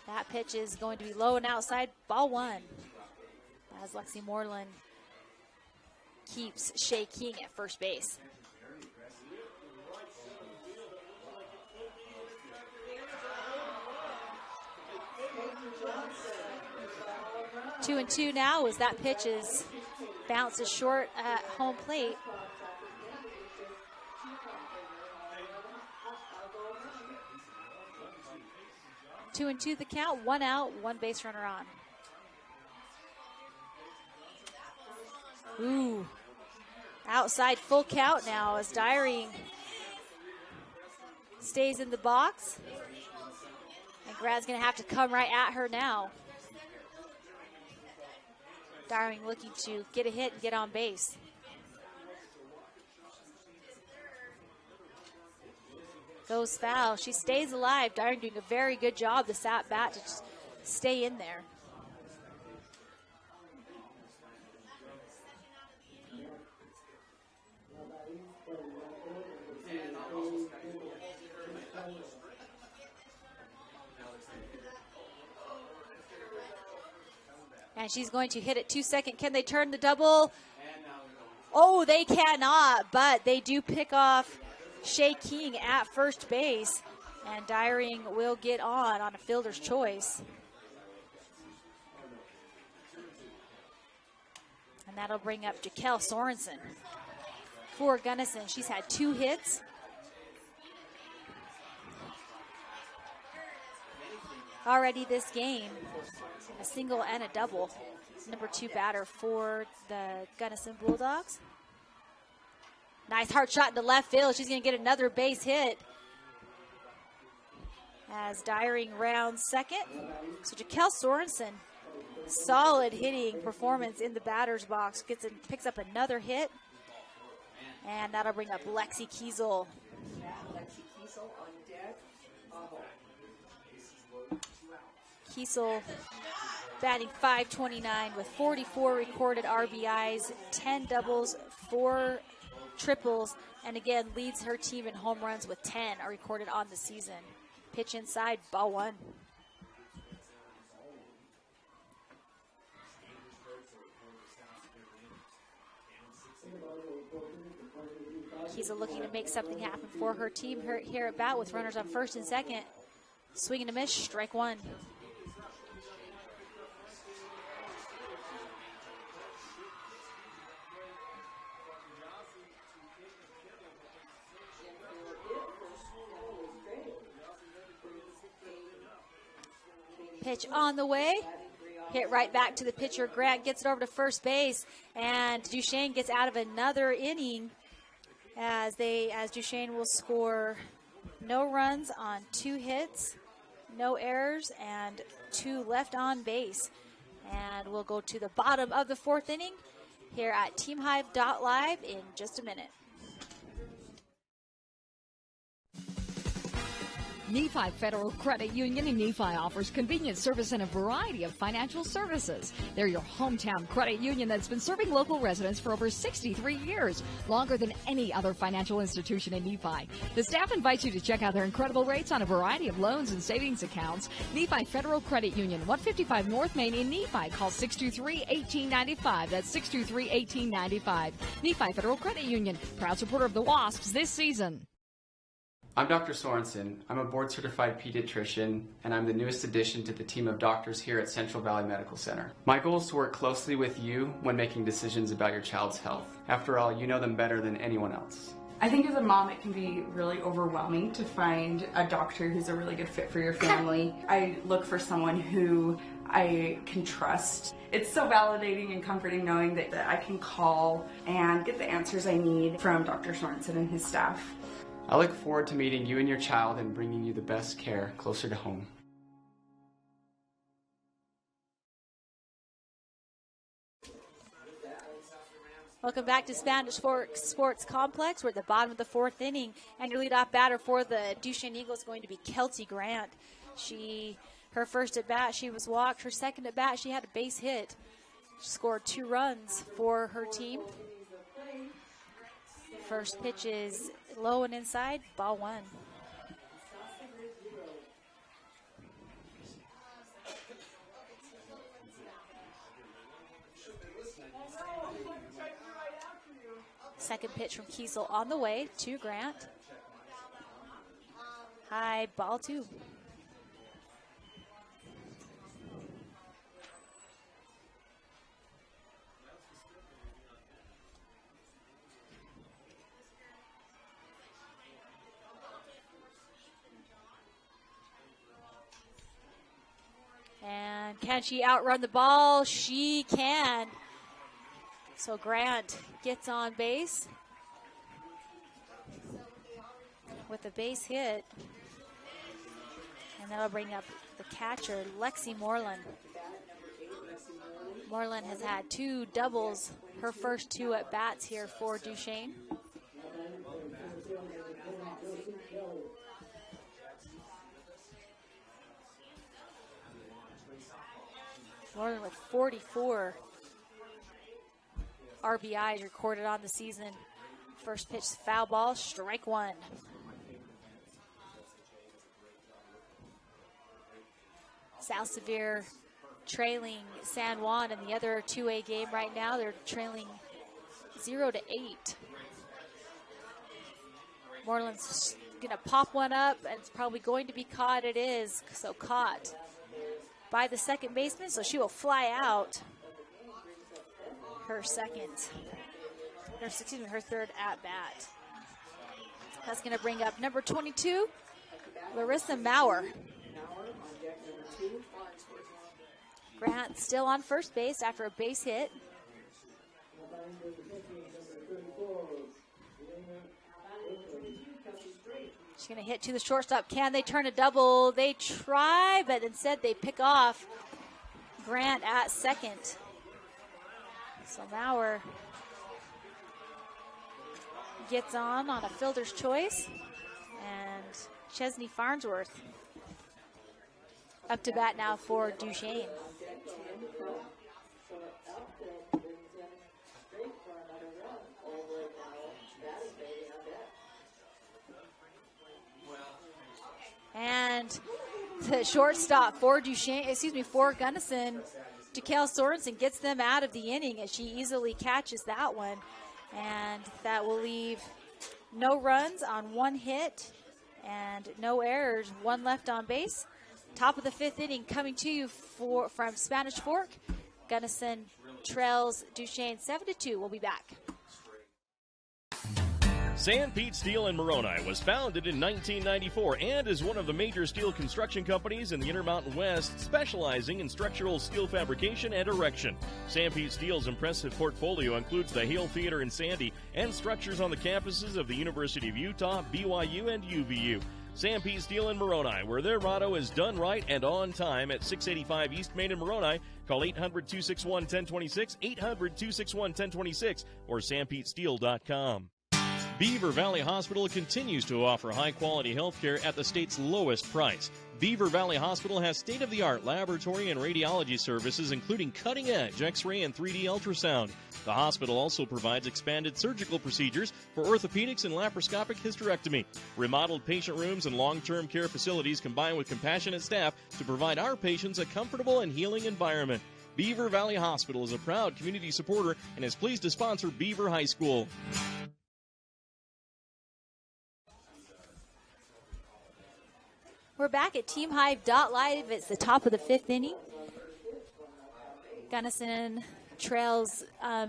That pitch is going to be low and outside, ball 1. As Lexi Moreland keeps Shea King at first base. Two and two now as that pitch bounces short at home plate. Two and two the count, 1 out, 1 base runner on. Ooh, outside full count now as Dyring stays in the box. And Grant's gonna have to come right at her now. Dyring looking to get a hit and get on base. Goes foul. She stays alive. Dyring doing a very good job this at bat to just stay in there. And she's going to hit it 2-second. Can they turn the double? Oh, they cannot, but they do pick off Shea King at first base, and Dyring will get on a fielder's choice. And that'll bring up Jaquel Sorensen for Gunnison. She's had 2 hits. Already this game, a single and a double. Number 2 batter for the Gunnison Bulldogs. Nice hard shot into left field. She's going to get another base hit as Dyring rounds second. So Jaquel Sorensen, solid hitting performance in the batter's box. Picks up another hit. And that'll bring up Lexi Kiesel. Kiesel batting .529 with 44 recorded RBIs, 10 doubles, 4 triples, and again leads her team in home runs with 10 are recorded on the season. Pitch inside, ball 1. Kiesel looking to make something happen for her team here at bat with runners on first and second. Swing and a miss, strike 1. Pitch on the way, hit right back to the pitcher. Grant gets it over to first base, and Duchesne gets out of another inning as Duchesne will score no runs on 2 hits, no errors, and 2 left on base. And we'll go to the bottom of the 4th inning here at TeamHive.live in just a minute. Nephi Federal Credit Union in Nephi offers convenient service and a variety of financial services. They're your hometown credit union that's been serving local residents for over 63 years, longer than any other financial institution in Nephi. The staff invites you to check out their incredible rates on a variety of loans and savings accounts. Nephi Federal Credit Union, 155 North Main in Nephi. Call 623-1895. That's 623-1895. Nephi Federal Credit Union, proud supporter of the Wasps this season. I'm Dr. Sorensen. I'm a board-certified pediatrician, and I'm the newest addition to the team of doctors here at Central Valley Medical Center. My goal is to work closely with you when making decisions about your child's health. After all, you know them better than anyone else. I think as a mom it can be really overwhelming to find a doctor who's a really good fit for your family. I look for someone who I can trust. It's so validating and comforting knowing that I can call and get the answers I need from Dr. Sorensen and his staff. I look forward to meeting you and your child and bringing you the best care closer to home. Welcome back to Spanish Fork Sports Complex. We're at the bottom of the fourth inning, and your leadoff batter for the Duchesne Eagles is going to be Kelty Grant. Her first at bat, she was walked. Her second at bat, she had a base hit. She scored 2 runs for her team. First pitch is low and inside, ball 1. Second pitch from Kiesel on the way to Grant. High, ball 2. And can she outrun the ball? She can. So Grant gets on base with a base hit. And that'll bring up the catcher, Lexi Moreland. Moreland has had 2 doubles, her first 2 at bats here for Duchesne. Moreland with 44 RBIs recorded on the season. First pitch, foul ball, strike 1. South Sevier trailing San Juan in the other 2A game right now. They're trailing 0-8. Moreland's gonna pop one up, and it's probably going to be caught. It is, so caught by the second baseman, so she will fly out her third at bat. That's going to bring up number 22, Larissa Maurer. Grant still on first base after a base hit. She's going to hit to the shortstop. Can they turn a double? They try, but instead they pick off Grant at second. So Maurer gets on a fielder's choice. And Chesney Farnsworth up to bat now for Duchesne. And the shortstop for for Gunnison, Jaquel Sorensen, gets them out of the inning as she easily catches that one. And that will leave no runs on 1 hit and no errors, 1 left on base. Top of the 5th inning coming to you from Spanish Fork. Gunnison trails Duchesne 7-2. We'll be back. San Pete Steel in Moroni was founded in 1994 and is one of the major steel construction companies in the Intermountain West, specializing in structural steel fabrication and erection. San Pete Steel's impressive portfolio includes the Hale Theater in Sandy and structures on the campuses of the University of Utah, BYU, and UVU. San Pete Steel in Moroni, where their motto is done right and on time, at 685 East Main in Moroni. Call 800-261-1026, 800-261-1026, or sanpetesteel.com. Beaver Valley Hospital continues to offer high-quality health care at the state's lowest price. Beaver Valley Hospital has state-of-the-art laboratory and radiology services, including cutting-edge X-ray and 3D ultrasound. The hospital also provides expanded surgical procedures for orthopedics and laparoscopic hysterectomy. Remodeled patient rooms and long-term care facilities combine with compassionate staff to provide our patients a comfortable and healing environment. Beaver Valley Hospital is a proud community supporter and is pleased to sponsor Beaver High School. We're back at TeamHive.live. It's the top of the 5th inning. Gunnison trails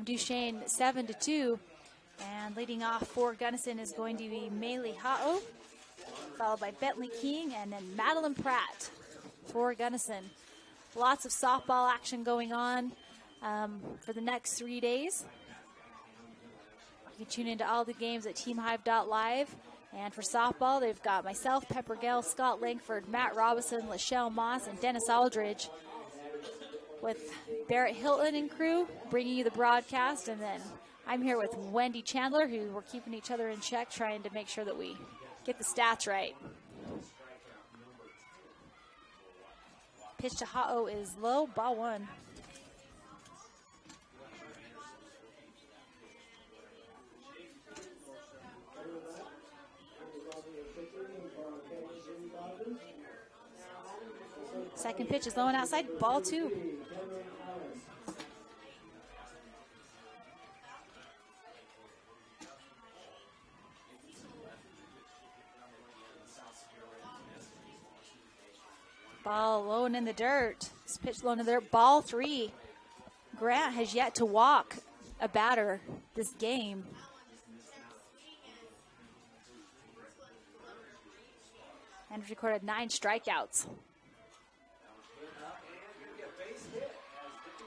Duchesne 7-2. And leading off for Gunnison is going to be Meili Ha'o, followed by Bentley King, and then Madeline Pratt for Gunnison. Lots of softball action going on for the next 3 days. You can tune into all the games at TeamHive.live. And for softball, they've got myself, Pepper Gale, Scott Langford, Matt Robinson, Lachelle Moss, and Dennis Aldridge, with Barrett Hilton and crew bringing you the broadcast. And then I'm here with Wendy Chandler, who we're keeping each other in check, trying to make sure that we get the stats right. Pitch to Ha'o is low, ball 1. Second pitch is low and outside, ball 2. Ball low and in the dirt. This pitch low and in the dirt, ball 3. Grant has yet to walk a batter this game. And recorded 9 strikeouts.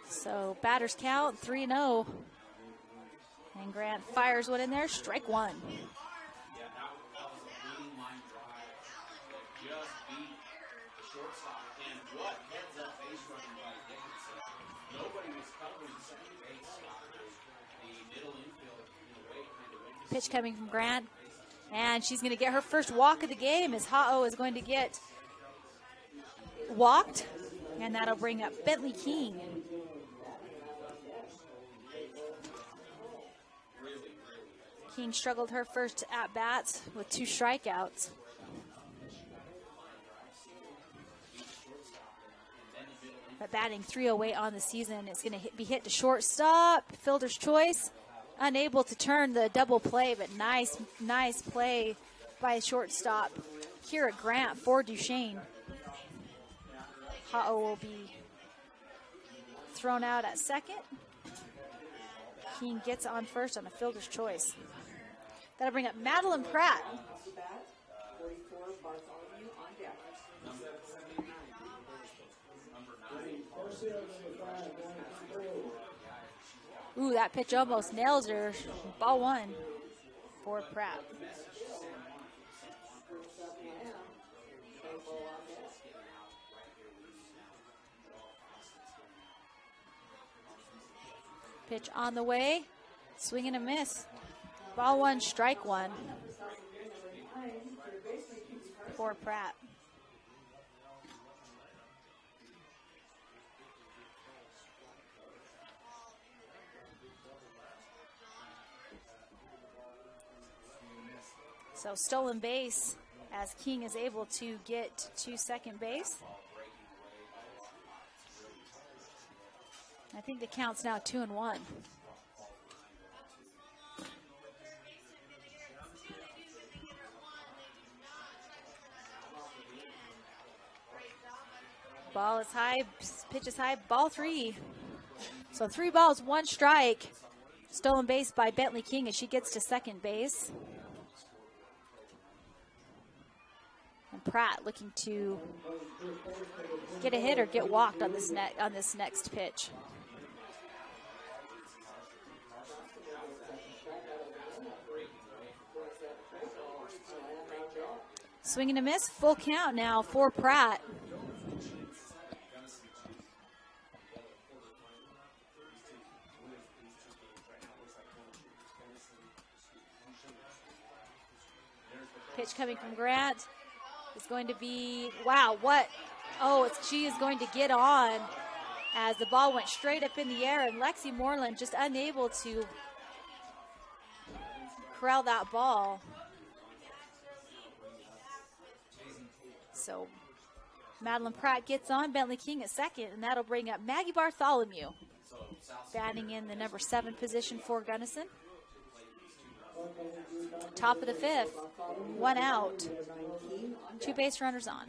So batters count 3-0. And Grant fires one in there, strike 1. Pitch coming from Grant. And she's going to get her first walk of the game as Ha'o is going to get walked. And that'll bring up Bentley King. King struggled her first at-bats with 2 strikeouts. But batting .308 on the season, it's going to be hit to shortstop. Fielder's choice. Unable to turn the double play, but nice play by shortstop Kira Grant for Duchesne. Ha'o will be thrown out at second. King gets on first on a fielder's choice. That'll bring up Madeline Pratt. Ooh, that pitch almost nails her. Ball 1 for Pratt. Pitch on the way. Swing and a miss. Ball 1, strike 1 for Pratt. So stolen base as King is able to get to second base. I think the count's now 2-1. Ball is high, pitch is high, ball 3. So 3 balls, 1 strike. Stolen base by Bentley King as she gets to second base. And Pratt looking to get a hit or get walked on this next pitch. Swing and a miss, full count now for Pratt. Pitch coming from Grant is going to be, wow, what? Oh, she is going to get on as the ball went straight up in the air, and Lexi Moreland just unable to corral that ball. So Madeline Pratt gets on, Bentley King at second, and that'll bring up Maggie Bartholomew, batting in the number 7 position for Gunnison. Top of the 5th, 1 out, 2 base runners on.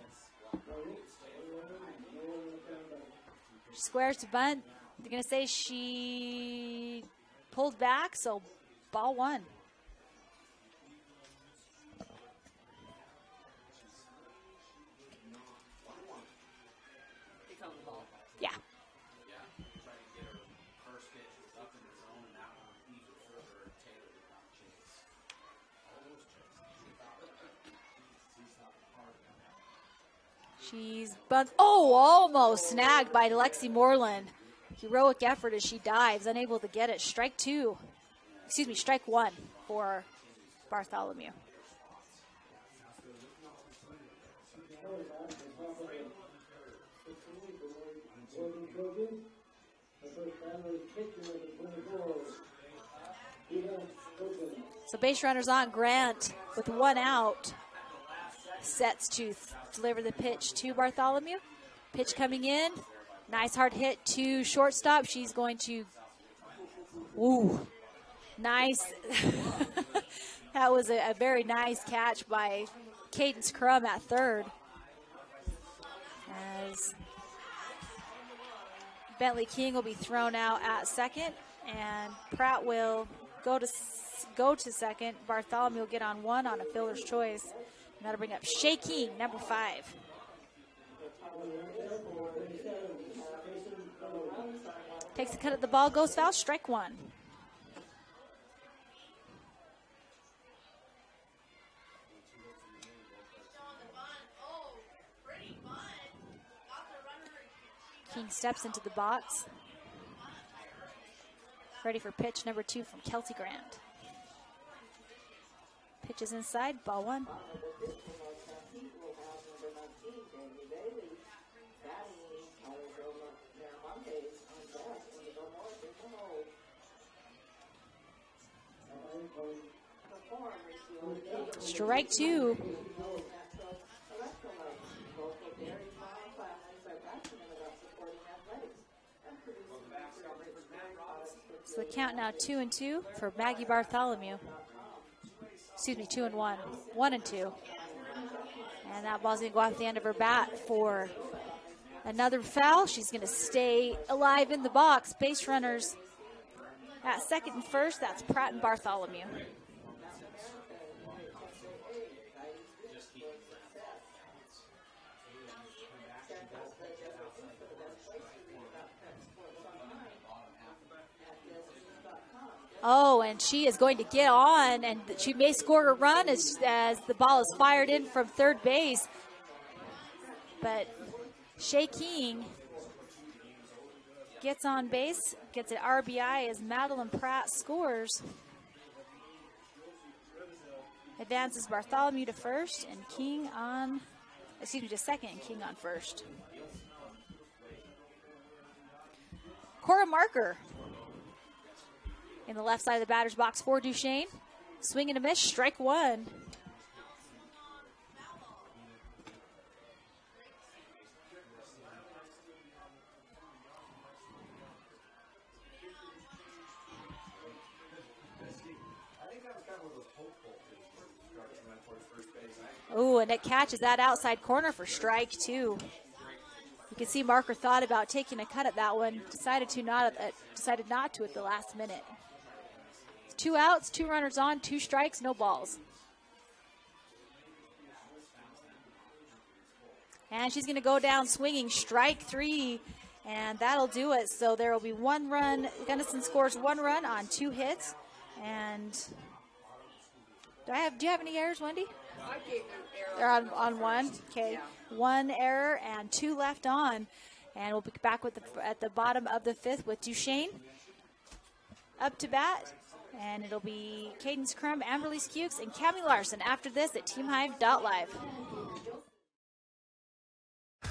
Squares to bunt. They're going to say she pulled back, so ball 1. Yeah. She's almost snagged by Lexi Moreland. Heroic effort as she dives, unable to get it. Strike 1 for Bartholomew. So base runners on. Grant with 1 out sets to deliver the pitch to Bartholomew. Pitch coming in. Nice hard hit to shortstop. She's going to, nice. That was a very nice catch by Cadence Crum at third. As Bentley King will be thrown out at second, and Pratt will go to second. Bartholomew will get on 1 on a fielder's choice. And that'll bring up Shea King, number 5. Takes a cut at the ball, goes foul, strike 1. King steps into the box. Ready for pitch number 2 from Kelsey Grant. Pitch is inside, ball 1. Strike 2. So the count now 2-2 for Maggie Bartholomew. Excuse me, 2-1. 1-2. And that ball's going to go off the end of her bat for another foul. She's going to stay alive in the box. Base runners at second and first. That's Pratt and Bartholomew. Oh, and she is going to get on, and she may score a run as the ball is fired in from third base. But Shea King gets on base, gets an RBI as Madeline Pratt scores. Advances Bartholomew to first, and King on, to second, and King on first. Cora Marker in the left side of the batter's box for Duchesne. Swing and a miss, strike 1. Oh, and it catches that outside corner for strike 2. You can see Marker thought about taking a cut at that one, decided not to at the last minute. 2 outs, 2 runners on, 2 strikes, no balls. And she's going to go down swinging, strike 3, and that'll do it. So there will be 1 run. Gunnison scores 1 run on 2 hits. And do you have any errors, Wendy? I gave them They're on 1. Okay, yeah. 1 error and 2 left on. And we'll be back with at the bottom of the 5th with Duchesne up to bat. And it'll be Cadence Crum, Amberly Skukes, and Cami Larson after this at TeamHive.live.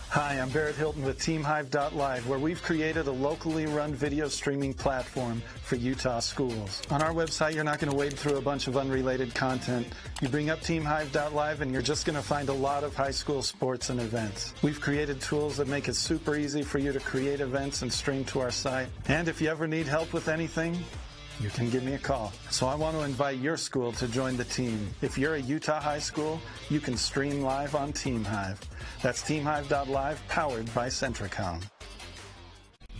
Hi, I'm Barrett Hilton with TeamHive.live, where we've created a locally run video streaming platform for Utah schools. On our website, you're not going to wade through a bunch of unrelated content. You bring up TeamHive.live and you're just going to find a lot of high school sports and events. We've created tools that make it super easy for you to create events and stream to our site. And if you ever need help with anything, you can give me a call. So I want to invite your school to join the team. If you're a Utah high school, you can stream live on TeamHive. That's TeamHive.live, powered by Centricom.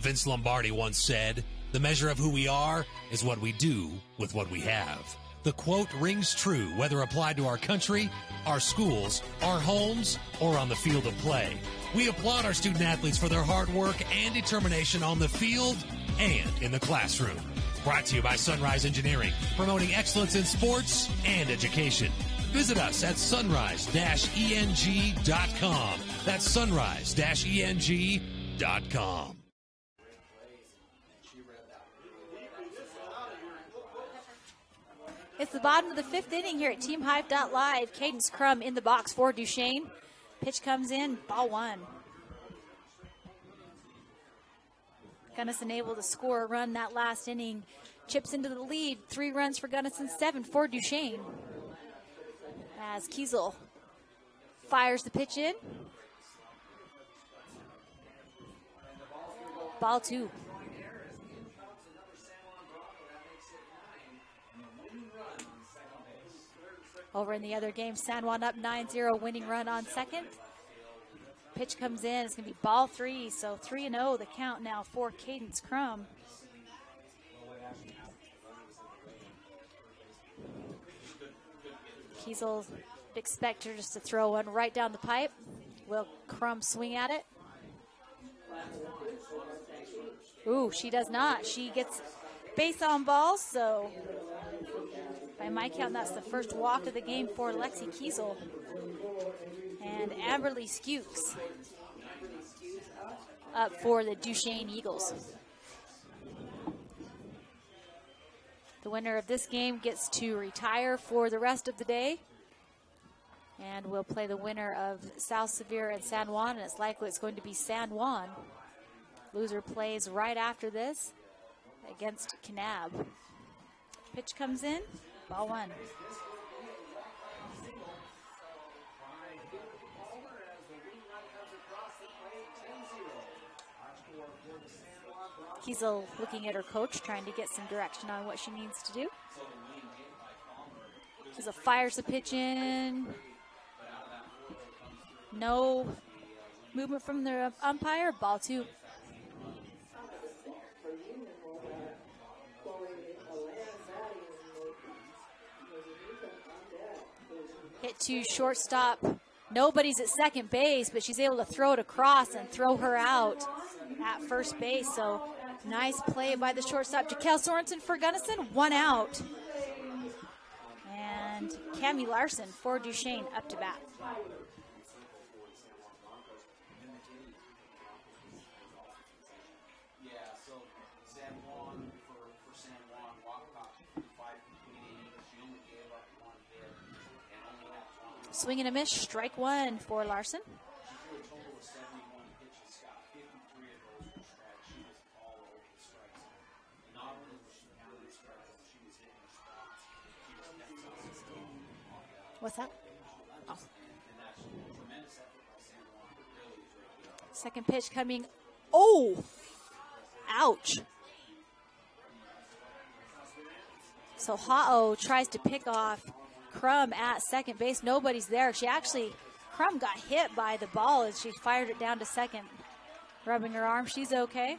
Vince Lombardi once said, "The measure of who we are is what we do with what we have." The quote rings true whether applied to our country, our schools, our homes, or on the field of play. We applaud our student athletes for their hard work and determination on the field and in the classroom. Brought to you by Sunrise Engineering, promoting excellence in sports and education. Visit us at sunrise-eng.com. That's sunrise-eng.com. It's the bottom of the fifth inning here at TeamHive.live. Cadence Crum in the box for Duchesne. Pitch comes in, ball one. Gunnison able to score a run that last inning. Chips into the lead. 3 runs for Gunnison, 7 for Duchesne. As Kiesel fires the pitch in. Ball 2. Over in the other game, San Juan up 9-0, winning run on second. Pitch comes in, it's going to be ball 3, so 3-0 the count now for Cadence Crum. Kiesel expect her just to throw one right down the pipe. Will Crum swing at it? Ooh, she does not. She gets base on balls, so by my count, that's the first walk of the game for Lexi Kiesel. And Amberly Skukes up for the Duchesne Eagles. The winner of this game gets to retire for the rest of the day. And we'll play the winner of South Sevier and San Juan, and it's likely it's going to be San Juan. Loser plays right after this against Kanab. Pitch comes in, ball 1. Kiesel looking at her coach, trying to get some direction on what she needs to do. Kiesel fires the pitch in. No movement from the umpire, ball 2. Hit to shortstop. Nobody's at second base, but she's able to throw it across and throw her out at first base. So nice play by the shortstop, Jaquel Sorensen for Gunnison, 1 out. And Cami Larson for Duchesne up to bat. Swing and a miss, strike 1 for Larson. What's that? Oh. Second pitch coming. Oh! Ouch. So Ha'o tries to pick off Crum at second base. Nobody's there. Crum got hit by the ball as she fired it down to second. Rubbing her arm. She's okay.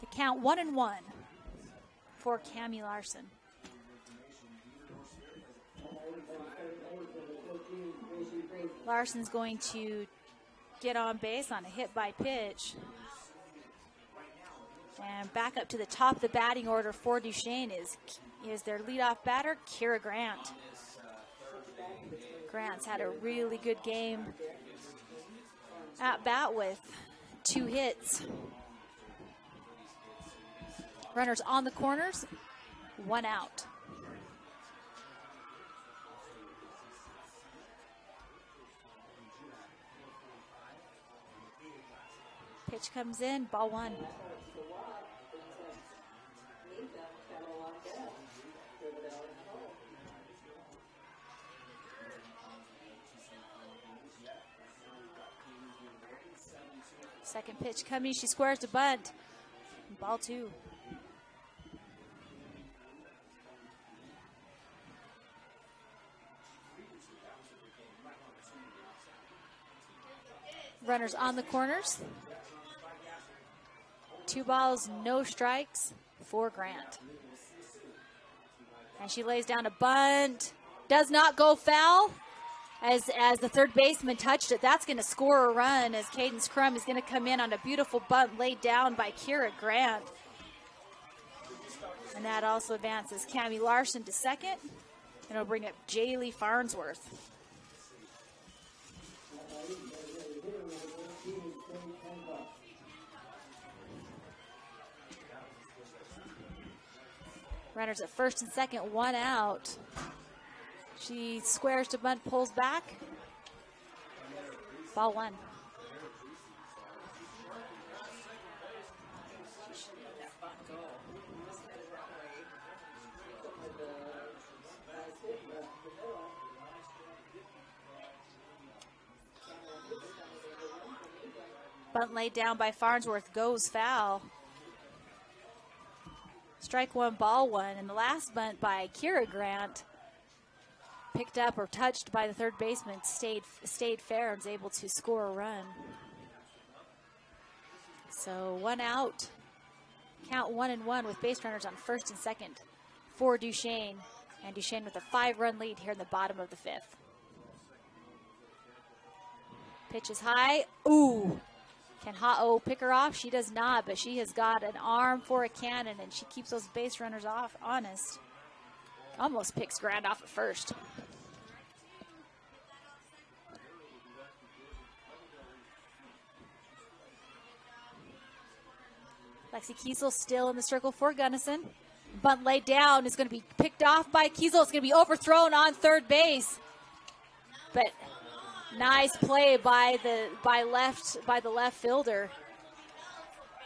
The count 1-1 for Cami Larson. Larson's going to get on base on a hit by pitch. And back up to the top of the batting order for Duchesne is their leadoff batter, Kira Grant. Grant's had a really good game at bat with 2 hits. Runners on the corners, 1 out. Pitch comes in, ball 1. Second pitch coming, she squares to bunt. Ball 2. Runners on the corners. 2 balls, no strikes for Grant. And she lays down a bunt. Does not go foul. As the third baseman touched it, that's going to score a run as Cadence Crum is going to come in on a beautiful bunt laid down by Kira Grant. And that also advances Cammie Larson to second. And it'll bring up Jaylee Farnsworth. Runners at first and second, 1 out. She squares to bunt, pulls back. Ball 1. Bunt laid down by Farnsworth goes foul. Strike 1, ball 1. And the last bunt by Kira Grant, picked up or touched by the third baseman, stayed fair and was able to score a run. So 1 out. Count 1-1 with base runners on first and second for Duchesne. And Duchesne with a 5-run lead here in the bottom of the 5th. Pitch is high. Ooh. Can Ha-Oh pick her off? She does not, but she has got an arm for a cannon, and she keeps those base runners off honest. Almost picks Grant off at first. Lexi Kiesel still in the circle for Gunnison. Bunt laid down is going to be picked off by Kiesel. It's going to be overthrown on third base. But nice play by the left fielder.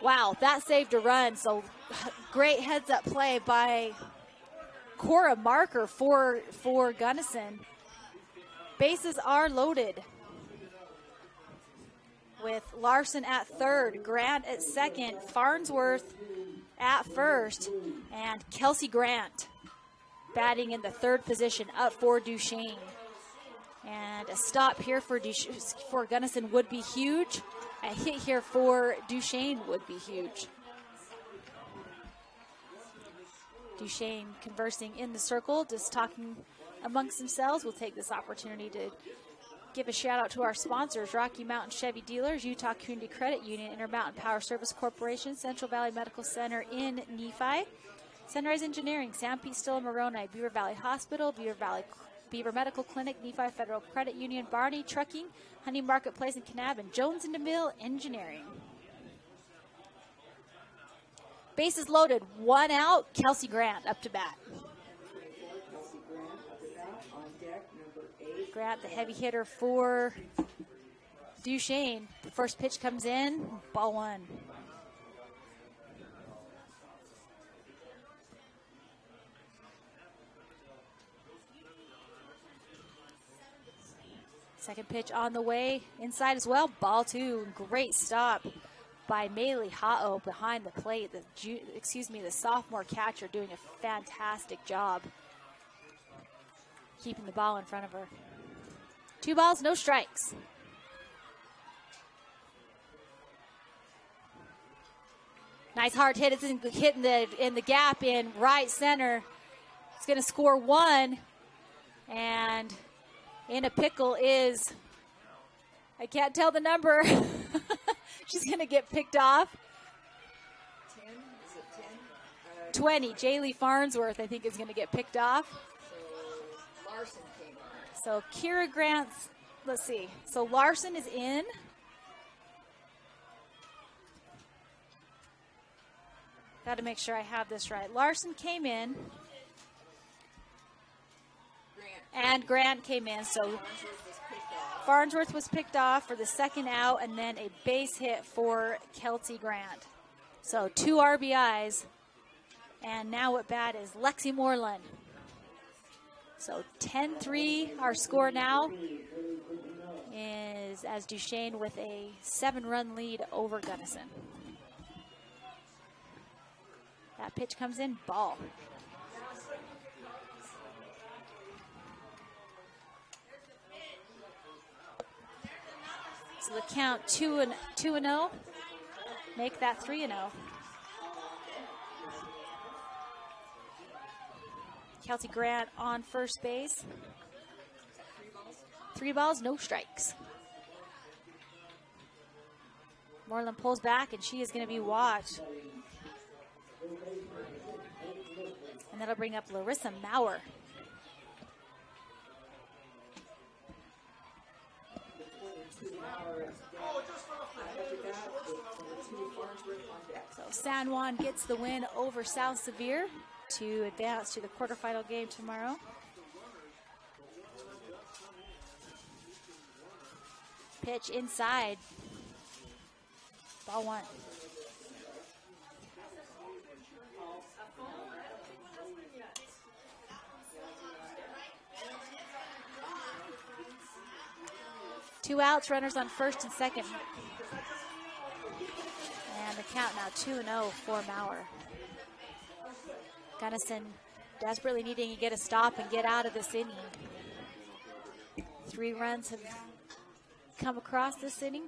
Wow, that saved a run. So great heads up play by Cora Marker for Gunnison. Bases are loaded with Larson at third, Grant at second, Farnsworth at first, and Kelsey Grant batting in the third position up for Duchesne. And a stop here for Gunnison would be huge. A hit here for Duchesne would be huge. Duchesne conversing in the circle, just talking amongst themselves. We'll take this opportunity to give a shout out to our sponsors: Rocky Mountain Chevy Dealers, Utah Community Credit Union, Intermountain Power Service Corporation, Central Valley Medical Center in Nephi, Sunrise Engineering, San Pete Stilla Moroni, Beaver Valley Hospital, Beaver Medical Clinic, Nephi Federal Credit Union, Barney Trucking, Honey Marketplace in Kanab, and Jones and DeMille Engineering. Bases loaded, 1 out. Kelsey Grant up to bat. Grant, the heavy hitter for Duchesne. The first pitch comes in, ball 1. Second pitch on the way, inside as well, ball 2. Great stop by Maylee Ha-Oh behind the plate. The sophomore catcher doing a fantastic job keeping the ball in front of her. 2 balls, no strikes. Nice hard hit. It's hitting in the gap in right center. It's going to score 1. And in a pickle is, I can't tell the number. She's going to get picked off. 10? Is it 10? 20. Jaylee Farnsworth, I think, is going to get picked off. So Larson came on. So Kira Grant's, let's see. So Larson is in. Got to make sure I have this right. Larson came in. And Grant came in, so Farnsworth was picked off for the second out, and then a base hit for Kelsey Grant. So 2 RBIs, and now at bat is Lexi Moreland. So 10-3, our score now is as Duchesne with a 7-run lead over Gunnison. That pitch comes in, ball. So the count 2-0, make that 3-0. Kelsey Grant on first base. 3 balls, no strikes. Moreland pulls back, and she is going to be walked. And that'll bring up Larissa Maurer. So San Juan gets the win over South Sevier to advance to the quarterfinal game tomorrow. Pitch inside. Ball 1. Two outs, runners on first and second. And the count now 2-0 for Maurer. Gunnison desperately needing to get a stop and get out of this inning. 3 runs have come across this inning.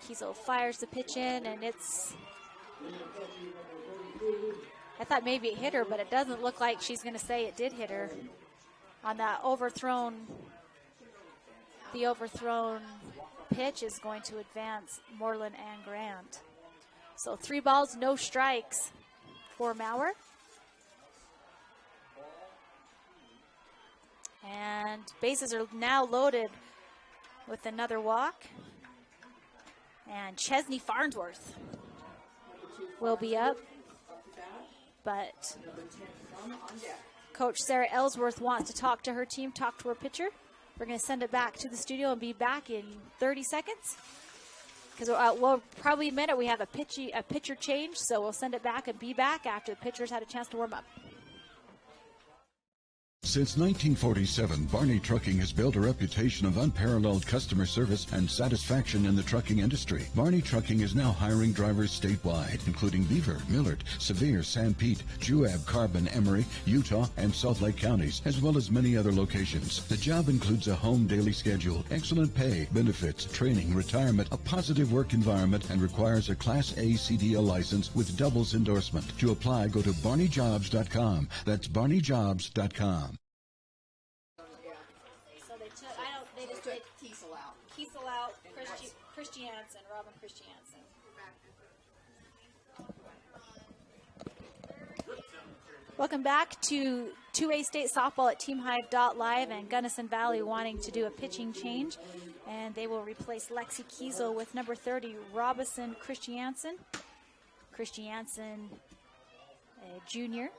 Kiesel fires the pitch in, and it's... I thought maybe it hit her, but it doesn't look like she's going to say it did hit her on that overthrown. The overthrown pitch is going to advance Moreland and Grant. So 3 balls, no strikes for Maurer. And bases are now loaded with another walk. And Chesney Farnsworth will be up. But Coach Sarah Ellsworth wants to talk to her team, talk to her pitcher. We're going to send it back to the studio and be back in 30 seconds. Because we'll probably admit it, we have a pitcher change, so we'll send it back and be back after the pitchers had a chance to warm up. Since 1947, Barney Trucking has built a reputation of unparalleled customer service and satisfaction in the trucking industry. Barney Trucking is now hiring drivers statewide, including Beaver, Millard, Sevier, San Pete, Juab, Carbon, Emery, Utah, and Salt Lake counties, as well as many other locations. The job includes a home daily schedule, excellent pay, benefits, training, retirement, a positive work environment, and requires a Class A CDL license with doubles endorsement. To apply, go to barneyjobs.com. That's barneyjobs.com. Kiesel out, Christiansen, Robin Christiansen. Welcome back to 2A State Softball at TeamHive.live, and Gunnison Valley wanting to do a pitching change. And they will replace Lexi Kiesel with number 30, Robinson Christiansen. Christiansen, a junior.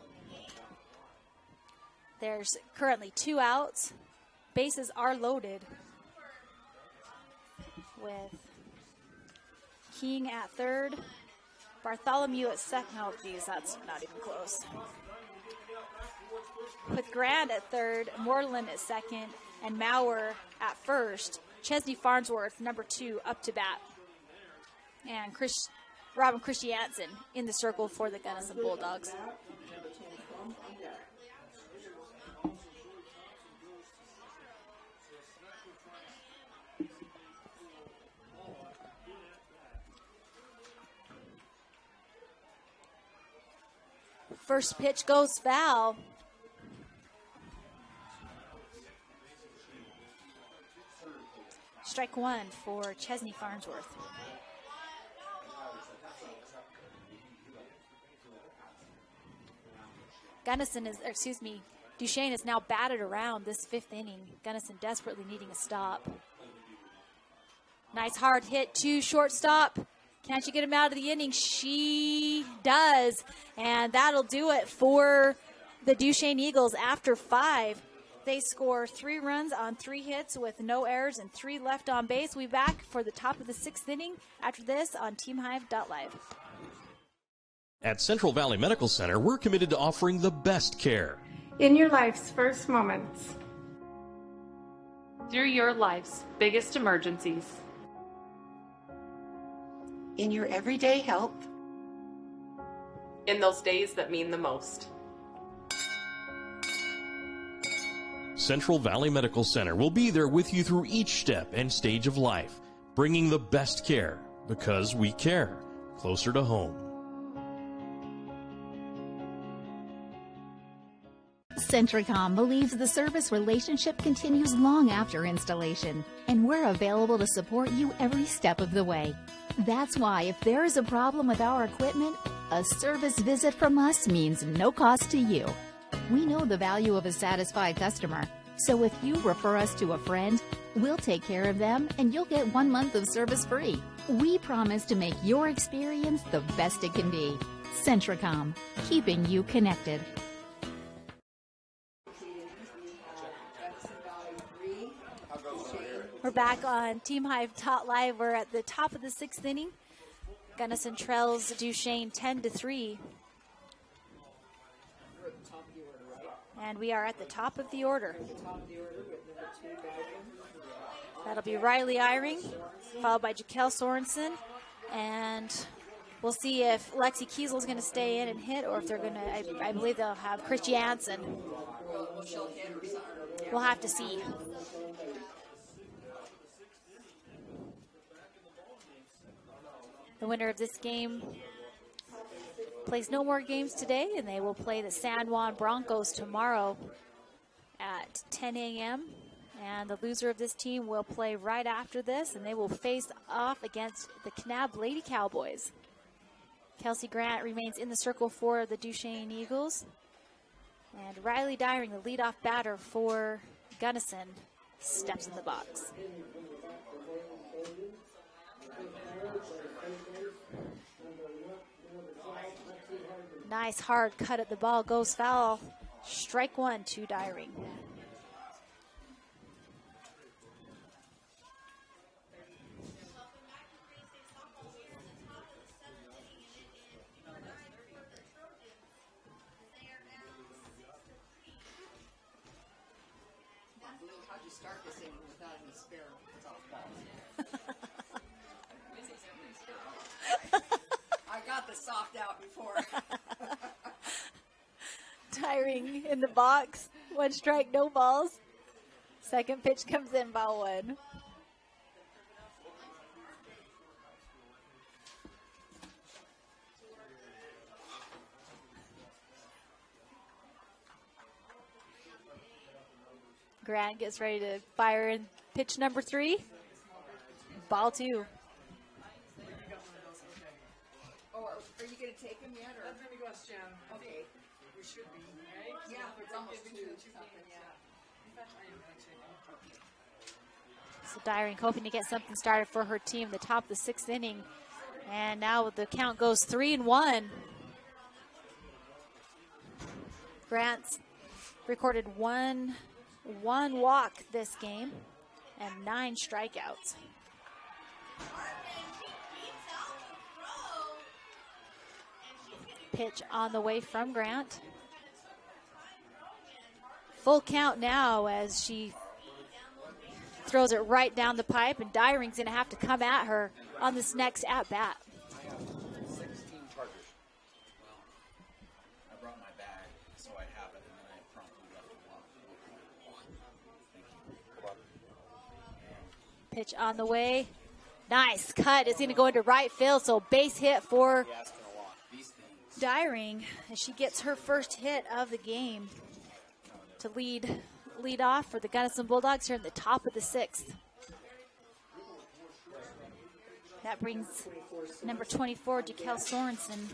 There's currently 2 outs. Bases are loaded with King at third, Bartholomew at second. Oh, geez, that's not even close. With Grant at third, Moreland at second, and Maurer at first. Chesney Farnsworth, number 2, up to bat. And Robin Christiansen in the circle for the Gunnison Bulldogs. First pitch goes foul. Strike 1 for Chesney Farnsworth. Duchesne is now batted around this 5th inning. Gunnison desperately needing a stop. Nice hard hit to shortstop. Can she get him out of the inning? She does. And that'll do it for the Duchesne Eagles after 5. They score 3 runs on 3 hits with no errors and 3 left on base. We'll be back for the top of the 6th inning after this on TeamHive.live. At Central Valley Medical Center, we're committed to offering the best care. In your life's first moments. Through your life's biggest emergencies. In your everyday help. In those days that mean the most. Central Valley Medical Center will be there with you through each step and stage of life, bringing the best care because we care, closer to home. Centricom believes the service relationship continues long after installation, and we're available to support you every step of the way. That's why if there is a problem with our equipment, a service visit from us means no cost to you. We know the value of a satisfied customer, so if you refer us to a friend, we'll take care of them and you'll get 1 month of service free. We promise to make your experience the best it can be. Centricom, keeping you connected. We're back on TeamHive.live. We're at the top of the 6th inning. Gunnison trails Duchesne 10-3. And we are at the top of the order. That'll be Riley Eyring, followed by Jaquel Sorensen. And we'll see if Lexi Kiesel's going to stay in and hit, or if they're going to, I believe they'll have Chris Jansen. We'll have to see. The winner of this game plays no more games today, and they will play the San Juan Broncos tomorrow at 10 a.m. And the loser of this team will play right after this, and they will face off against the Kanab Lady Cowboys. Kelsey Grant remains in the circle for the Duchesne Eagles. And Riley Dyring, the leadoff batter for Gunnison, steps in the box. Nice hard cut at the ball, goes foul. Strike 1 to Dyring. How'd you start this inning without any spare softballs? I got the soft out before. Dyring in the box. 1 strike, no balls. Second pitch comes in, ball 1. Grant gets ready to fire in pitch number 3. Ball 2. Oh, are you going to take him yet? Or? That's going to be question. Okay. We should be, right? Yeah, it's almost 2 something, yeah. So Dyring hoping to get something started for her team at the top of the 6th inning. And now the count goes 3-1. Grant's recorded one walk this game and 9 strikeouts. Pitch on the way from Grant. Full count now as she throws it right down the pipe, and Dyring's going to have to come at her on this next at-bat. I have 16 chargers. Well, I brought my bag, so I have it, and then I promptly left it alone. Pitch on the way. Nice cut. It's going to go into right field, so base hit for Dyring as she gets her first hit of the game to lead off for the Gunnison Bulldogs here in the top of the 6th. That brings number 24, Jaquel Sorensen,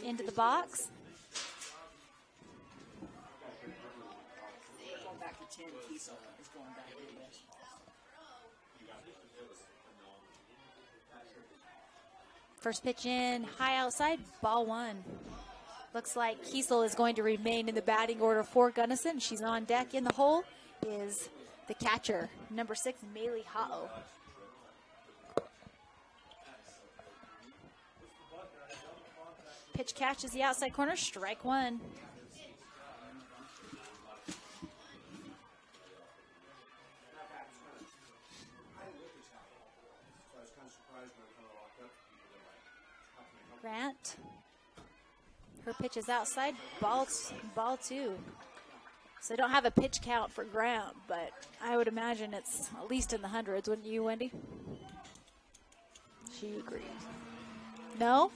into the box. Going back to 10, Kiesel is going back to this. First pitch in, high outside, ball 1. Looks like Kiesel is going to remain in the batting order for Gunnison. She's on deck. In the hole is the catcher, number 6, Maylee Ha'o. Pitch catches the outside corner, strike 1. Grant. Her pitch is outside, ball 2. So they don't have a pitch count for Grant, but I would imagine it's at least in the hundreds, wouldn't you, Wendy? She agrees. No?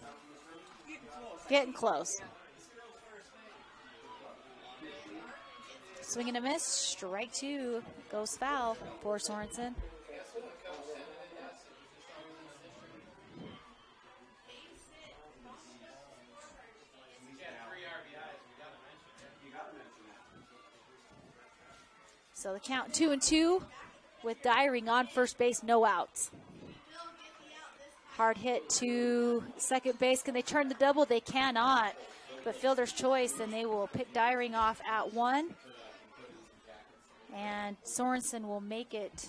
Getting close. Swing and a miss, strike 2, goes foul for Sorensen. So the count 2-2 with Dyring on first base, no outs. Hard hit to second base. Can they turn the double? They cannot. But fielder's choice, and they will pick Dyring off at 1. And Sorensen will make it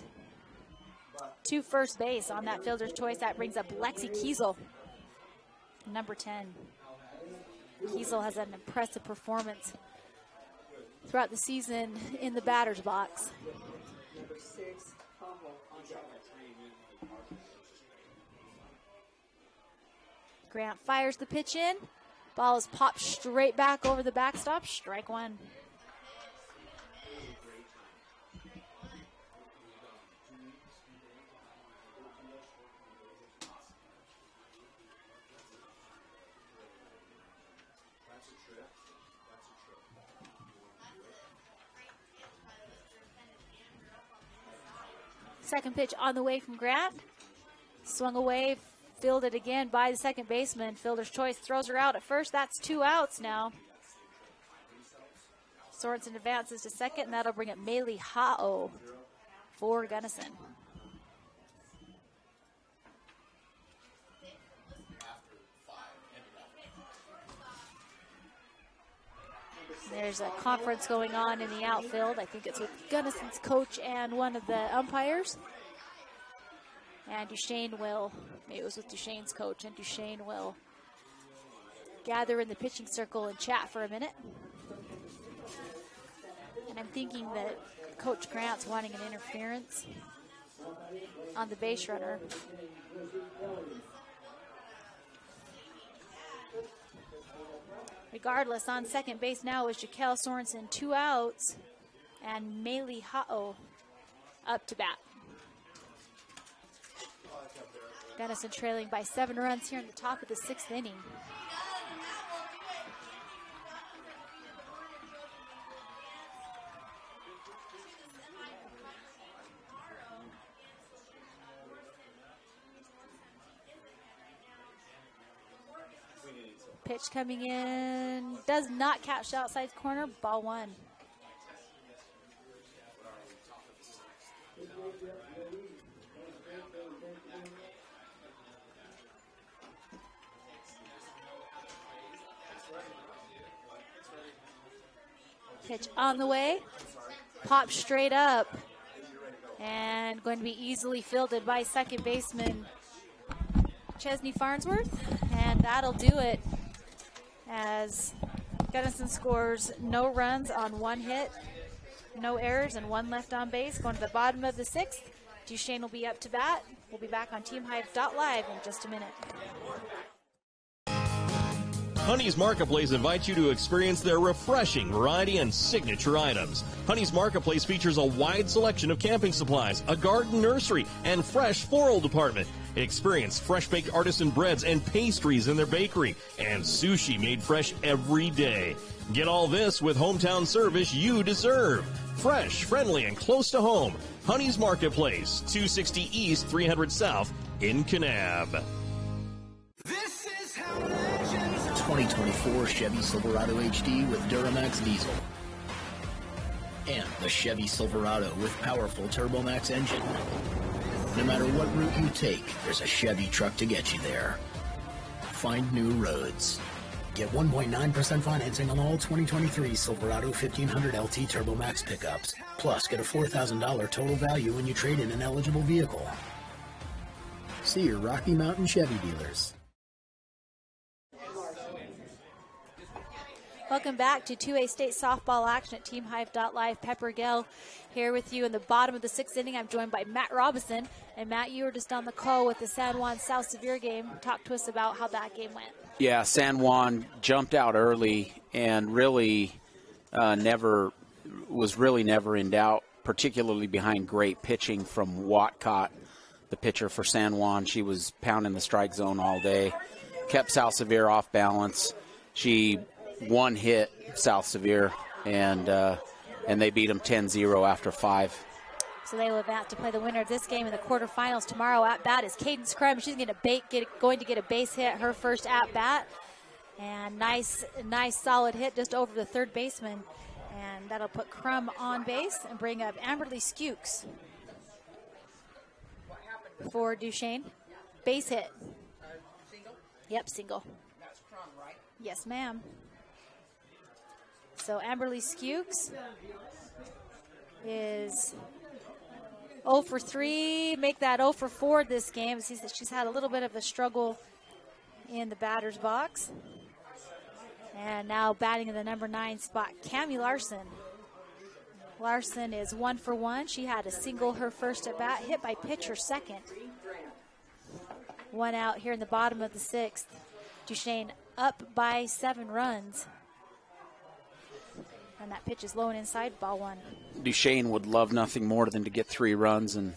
to first base on that fielder's choice. That brings up Lexi Kiesel, number 10. Kiesel has an impressive performance throughout the season in the batter's box. Number 6, Grant fires the pitch in. Ball is popped straight back over the backstop. Strike 1. Second pitch on the way from Grant. Swung away, fielded again by the second baseman. Fielder's choice throws her out at first. That's 2 outs now. Sorensen advances to second, and that'll bring up Maylee Ha'o for Gunnison. There's a conference going on in the outfield. I think it's with Gunnison's coach and one of the umpires. And Duchesne will, maybe it was with Duchesne's coach, and Duchesne will gather in the pitching circle and chat for a minute. And I'm thinking that Coach Grant's wanting an interference on the base runner. Regardless, on second base now is Jaquel Sorensen, 2 outs, and Maylee Ha'o up to bat. Gunnison trailing by 7 runs here in the top of the 6th inning. Pitch coming in, does not catch the outside corner, ball 1. Pitch on the way, pop straight up, and going to be easily fielded by second baseman Chesney Farnsworth, and that'll do it as Gunnison scores no runs on 1 hit, no errors, and 1 left on base. Going to the bottom of the 6th, Duchesne will be up to bat. We'll be back on TeamHive.live in just a minute. Honey's Marketplace invites you to experience their refreshing variety and signature items. Honey's Marketplace features a wide selection of camping supplies, a garden nursery, and fresh floral department. Experience fresh-baked artisan breads and pastries in their bakery, and sushi made fresh every day. Get all this with hometown service you deserve. Fresh, friendly, and close to home. Honey's Marketplace, 260 East, 300 South in Kanab. 2024 Chevy Silverado HD with Duramax diesel. And the Chevy Silverado with powerful TurboMax engine. No matter what route you take, there's a Chevy truck to get you there. Find new roads. Get 1.9% financing on all 2023 Silverado 1500 LT Turbo Max pickups. Plus, get a $4,000 total value when you trade in an eligible vehicle. See your Rocky Mountain Chevy dealers. Welcome back to 2A State softball action at TeamHive.live. Pepper Gill here with you in the bottom of the 6th inning. I'm joined by Matt Robinson. And Matt, you were just on the call with the San Juan South Sevier game. Talk to us about how that game went. Yeah, San Juan jumped out early and really never in doubt, particularly behind great pitching from Watcott, the pitcher for San Juan. She was pounding the strike zone all day, kept South Sevier off balance. She one hit South Sevier, and they beat them 10-0 after 5. So they will advance to play the winner of this game in the quarterfinals tomorrow. At bat is Cadence Crum. She's going to get a base hit, her first at bat, and nice solid hit just over the third baseman, and that'll put Crum on base and bring up Amberly Skukes for Duchesne. Base hit. Yep, single. That's Crum, right? Yes, ma'am. So Amberly Skukes is 0 for 3, make that 0 for 4 this game. She's had a little bit of a struggle in the batter's box. And now batting in the number 9 spot, Cammie Larson. Larson is 1 for 1. She had a single her first at bat, hit by pitch her second. 1 out here in the bottom of the 6th. Duchesne up by 7 runs. And that pitch is low and inside, ball 1. Duchesne would love nothing more than to get 3 runs and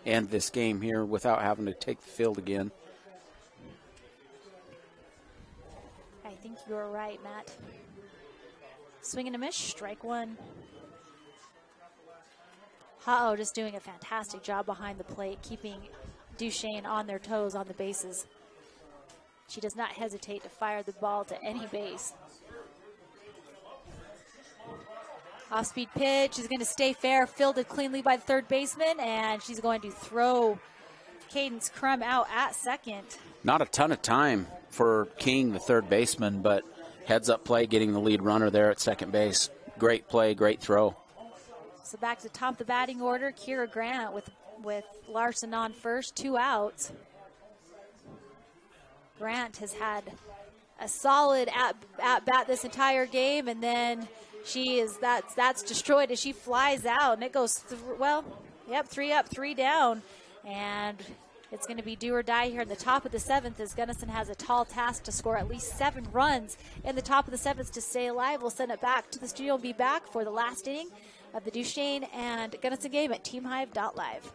end this game here without having to take the field again. I think you're right, Matt. Swing and a miss, strike 1. Ha-Oh just doing a fantastic job behind the plate, keeping Duchesne on their toes on the bases. She does not hesitate to fire the ball to any base. Off-speed pitch is going to stay fair, fielded cleanly by the third baseman, and she's going to throw Cadence Crum out at second. Not a ton of time for King, the third baseman, but heads-up play, getting the lead runner there at second base. Great play, great throw. So back to the top of the batting order, Kira Grant with Larson on first, 2 outs. Grant has had a solid at-bat this entire game, and then that's destroyed as she flies out, and it goes 3 up, 3 down, and it's going to be do or die here in the top of the 7th as Gunnison has a tall task to score at least 7 runs in the top of the 7th to stay alive. We'll send it back to the studio and be back for the last inning of the Duchesne and Gunnison game at TeamHive.live.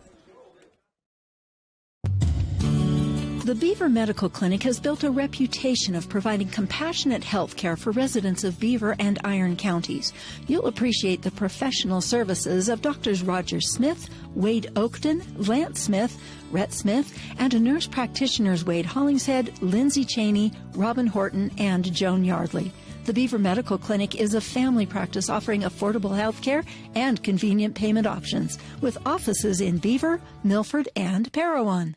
The Beaver Medical Clinic has built a reputation of providing compassionate health care for residents of Beaver and Iron counties. You'll appreciate the professional services of Drs. Roger Smith, Wade Oakton, Lance Smith, Rhett Smith, and nurse practitioners Wade Hollingshead, Lindsay Cheney, Robin Horton, and Joan Yardley. The Beaver Medical Clinic is a family practice offering affordable health care and convenient payment options, with offices in Beaver, Milford, and Parowan.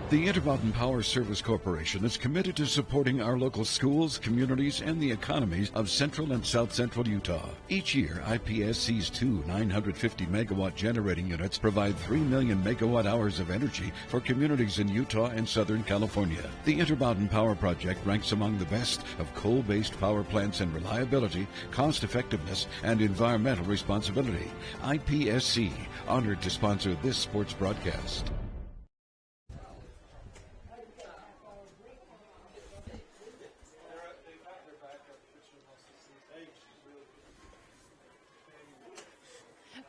The Intermountain Power Service Corporation is committed to supporting our local schools, communities, and the economies of central and south central Utah. Each year, IPSC's 2 950-megawatt generating units provide 3 million megawatt hours of energy for communities in Utah and Southern California. The Intermountain Power Project ranks among the best of coal-based power plants in reliability, cost-effectiveness, and environmental responsibility. IPSC, honored to sponsor this sports broadcast.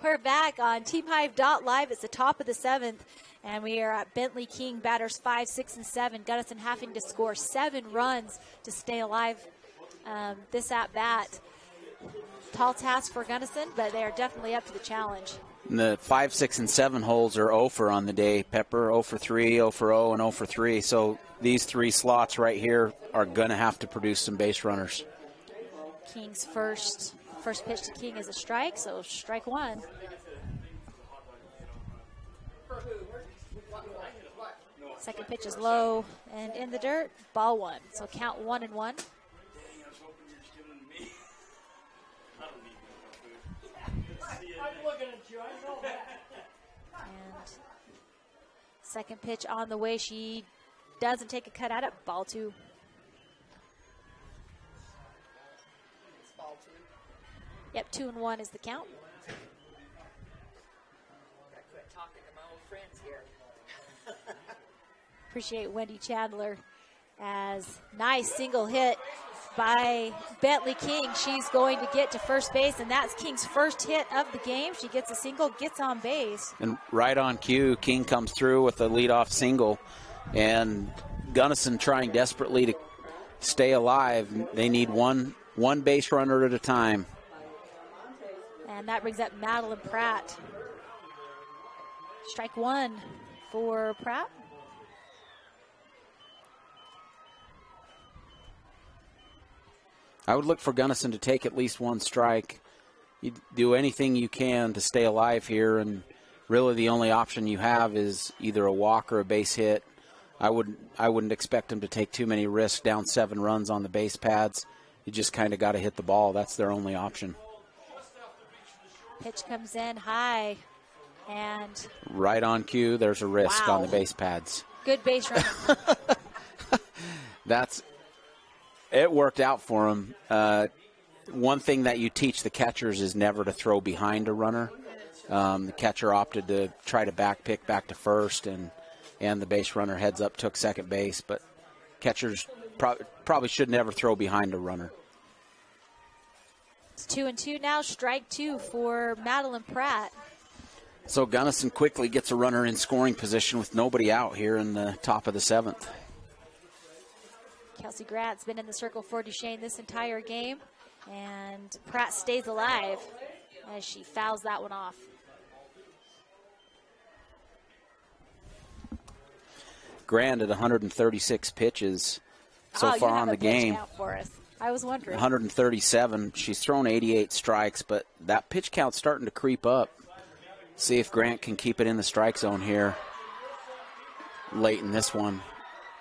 We're back on TeamHive.live. It's the top of the 7th, and we are at Bentley King, batters 5, 6, and 7. Gunnison having to score 7 runs to stay alive this at-bat. Tall task for Gunnison, but they are definitely up to the challenge. And the 5, 6, and 7 holes are 0 for on the day. Pepper 0 for 3, 0 for 0, and 0 for 3. So these 3 slots right here are going to have to produce some base runners. King's first pitch to King is a strike, so strike 1. Second pitch is low and in the dirt. Ball 1. So count 1-1. And second pitch on the way. She doesn't take a cut at it. Ball 2. Yep, 2-1 is the count. Quit talking to my old friends here. Appreciate Wendy Chandler as nice single hit by Bentley King. She's going to get to first base, and that's King's first hit of the game. She gets a single, gets on base. And right on cue, King comes through with a leadoff single, and Gunnison trying desperately to stay alive. They need one base runner at a time. And that brings up Madeline Pratt. Strike 1 for Pratt. I would look for Gunnison to take at least one strike. You do anything you can to stay alive here, and really the only option you have is either a walk or a base hit. I wouldn't expect them to take too many risks down 7 runs on the base pads. You just kind of got to hit the ball. That's their only option. Pitch comes in high, and right on cue, there's a risk on the base pads. Good base running. It worked out for him. One thing that you teach the catchers is never to throw behind a runner. The catcher opted to try to back to first, and the base runner heads up, took second base. But catchers probably should never throw behind a runner. It's 2-2 now. Strike 2 for Madeline Pratt. So Gunnison quickly gets a runner in scoring position with nobody out here in the top of the 7th. Kelsey Grant's been in the circle for Duchesne this entire game, and Pratt stays alive as she fouls that one off. Grant at 136 pitches so far on the game. Pitch count for us. I was wondering. 137. She's thrown 88 strikes, but that pitch count's starting to creep up. See if Grant can keep it in the strike zone here late in this one,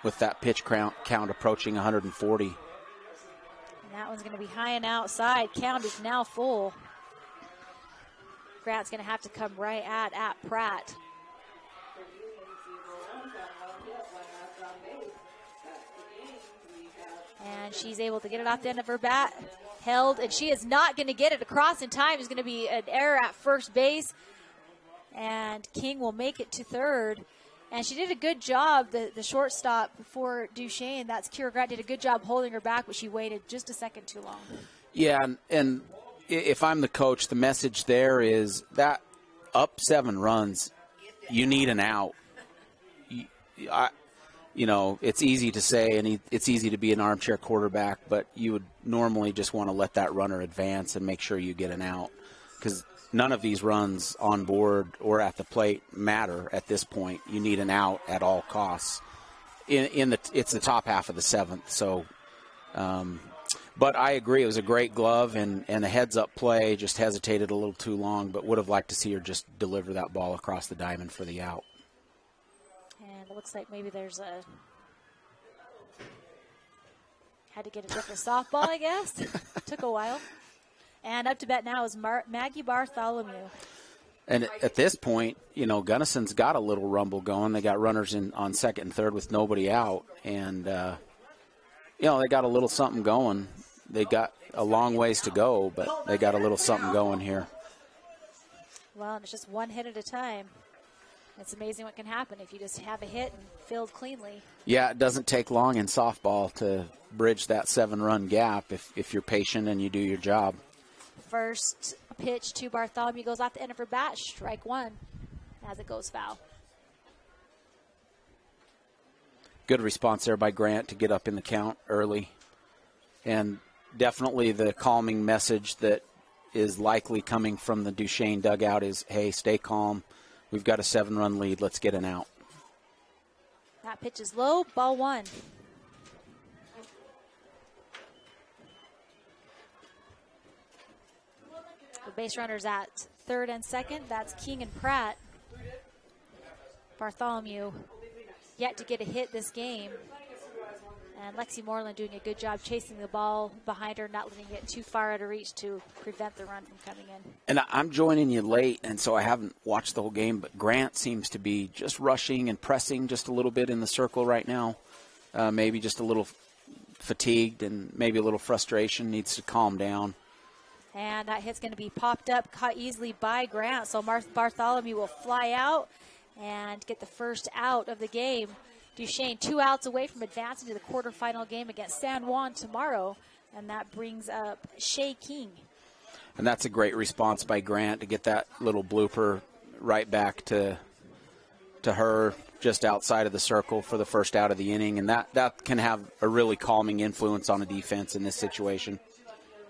with that pitch count approaching 140. And that one's going to be high and outside. Count is now full. Grant's going to have to come right at Pratt. And she's able to get it off the end of her bat. Held, and she is not going to get it across in time. There's going to be an error at first base. And King will make it to third. And she did a good job, the shortstop for Duchesne. That's Kira Grant, did a good job holding her back, but she waited just a second too long. Yeah, and if I'm the coach, the message there is that up 7 runs, you need an out. It's easy to say, and it's easy to be an armchair quarterback, but you would normally just want to let that runner advance and make sure you get an out, because none of these runs on board or at the plate matter at this point. You need an out at all costs. It's the top half of the 7th. So, but I agree, it was a great glove, and a heads-up play. Just hesitated a little too long, but would have liked to see her just deliver that ball across the diamond for the out. And it looks like maybe there's had to get a different softball, I guess. Took a while. And up to bat now is Maggie Bartholomew. And at this point, Gunnison's got a little rumble going. They got runners on second and third with nobody out. And, they got a little something going. They got a long ways to go, but they got a little something going here. Well, and it's just one hit at a time. It's amazing what can happen if you just have a hit and filled cleanly. Yeah, it doesn't take long in softball to bridge that 7-run gap if you're patient and you do your job. First pitch to Bartholomew goes off the end of her bat. Strike 1 as it goes foul. Good response there by Grant to get up in the count early. And definitely the calming message that is likely coming from the Duchesne dugout is, hey, stay calm. We've got a 7-run lead. Let's get an out. That pitch is low. Ball 1. The base runners at third and second. That's King and Pratt. Bartholomew yet to get a hit this game. And Lexi Moreland doing a good job chasing the ball behind her, not letting it get too far out of reach to prevent the run from coming in. And I'm joining you late, and so I haven't watched the whole game, but Grant seems to be just rushing and pressing just a little bit in the circle right now. Maybe just a little fatigued and maybe a little frustration, needs to calm down. And that hit's going to be popped up, caught easily by Grant. So Bartholomew will fly out and get the first out of the game. Duchesne 2 outs away from advancing to the quarterfinal game against San Juan tomorrow. And that brings up Shea King. And that's a great response by Grant to get that little blooper right back to her just outside of the circle for the first out of the inning. And that can have a really calming influence on a defense in this situation.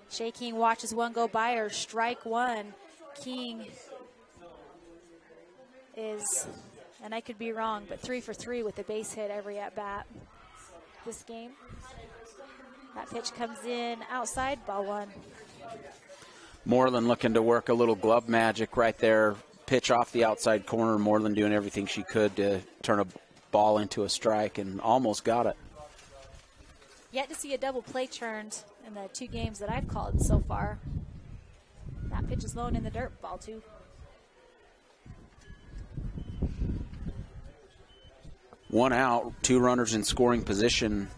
Shea King watches one go by her. Strike one. King is, and I could be wrong, but 3 for 3 with a base hit every at-bat this game. That pitch comes in outside, ball one. Moreland looking to work a little glove magic right there. Pitch off the outside corner. Moreland doing everything she could to turn a ball into a strike and almost got it. Yet to see a double play turned in the 2 games that I've called so far. That pitch is low in the dirt, ball 2. One out, 2 runners in scoring position.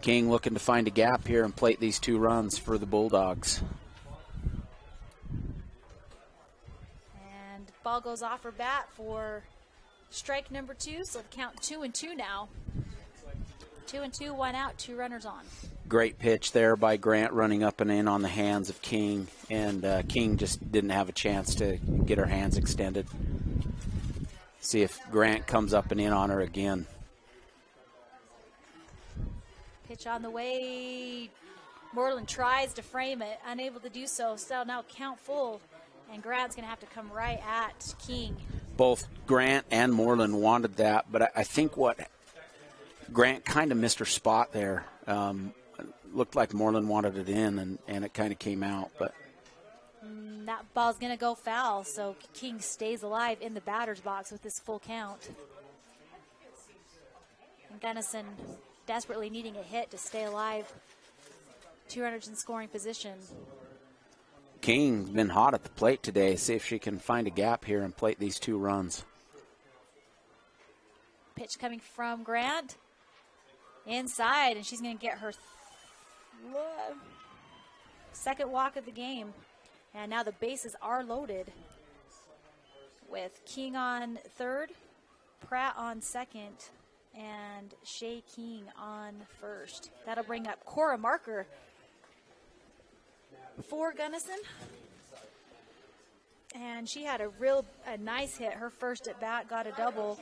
King looking to find a gap here and plate these 2 runs for the Bulldogs. And ball goes off her bat for strike number 2, so the count 2-2 now. 2-2, 1 out, 2 runners on. Great pitch there by Grant, running up and in on the hands of King, and King just didn't have a chance to get her hands extended. See if Grant comes up and in on her again. Pitch on the way. Moreland tries to frame it, unable to do so. So now count full, and Grant's going to have to come right at King. Both Grant and Moreland wanted that, but I think what Grant kind of missed her spot there. Looked like Moreland wanted it in, and it kind of came out. But that ball's going to go foul, so King stays alive in the batter's box with this full count. And Gunnison desperately needing a hit to stay alive. 2 runners in scoring position. King's been hot at the plate today. See if she can find a gap here and plate these 2 runs. Pitch coming from Grant. Inside, and she's going to get her second walk of the game. And now the bases are loaded with King on third, Pratt on second, and Shea King on first. That'll bring up Cora Marker for Gunnison. And she had a nice hit. Her first at bat, got a double.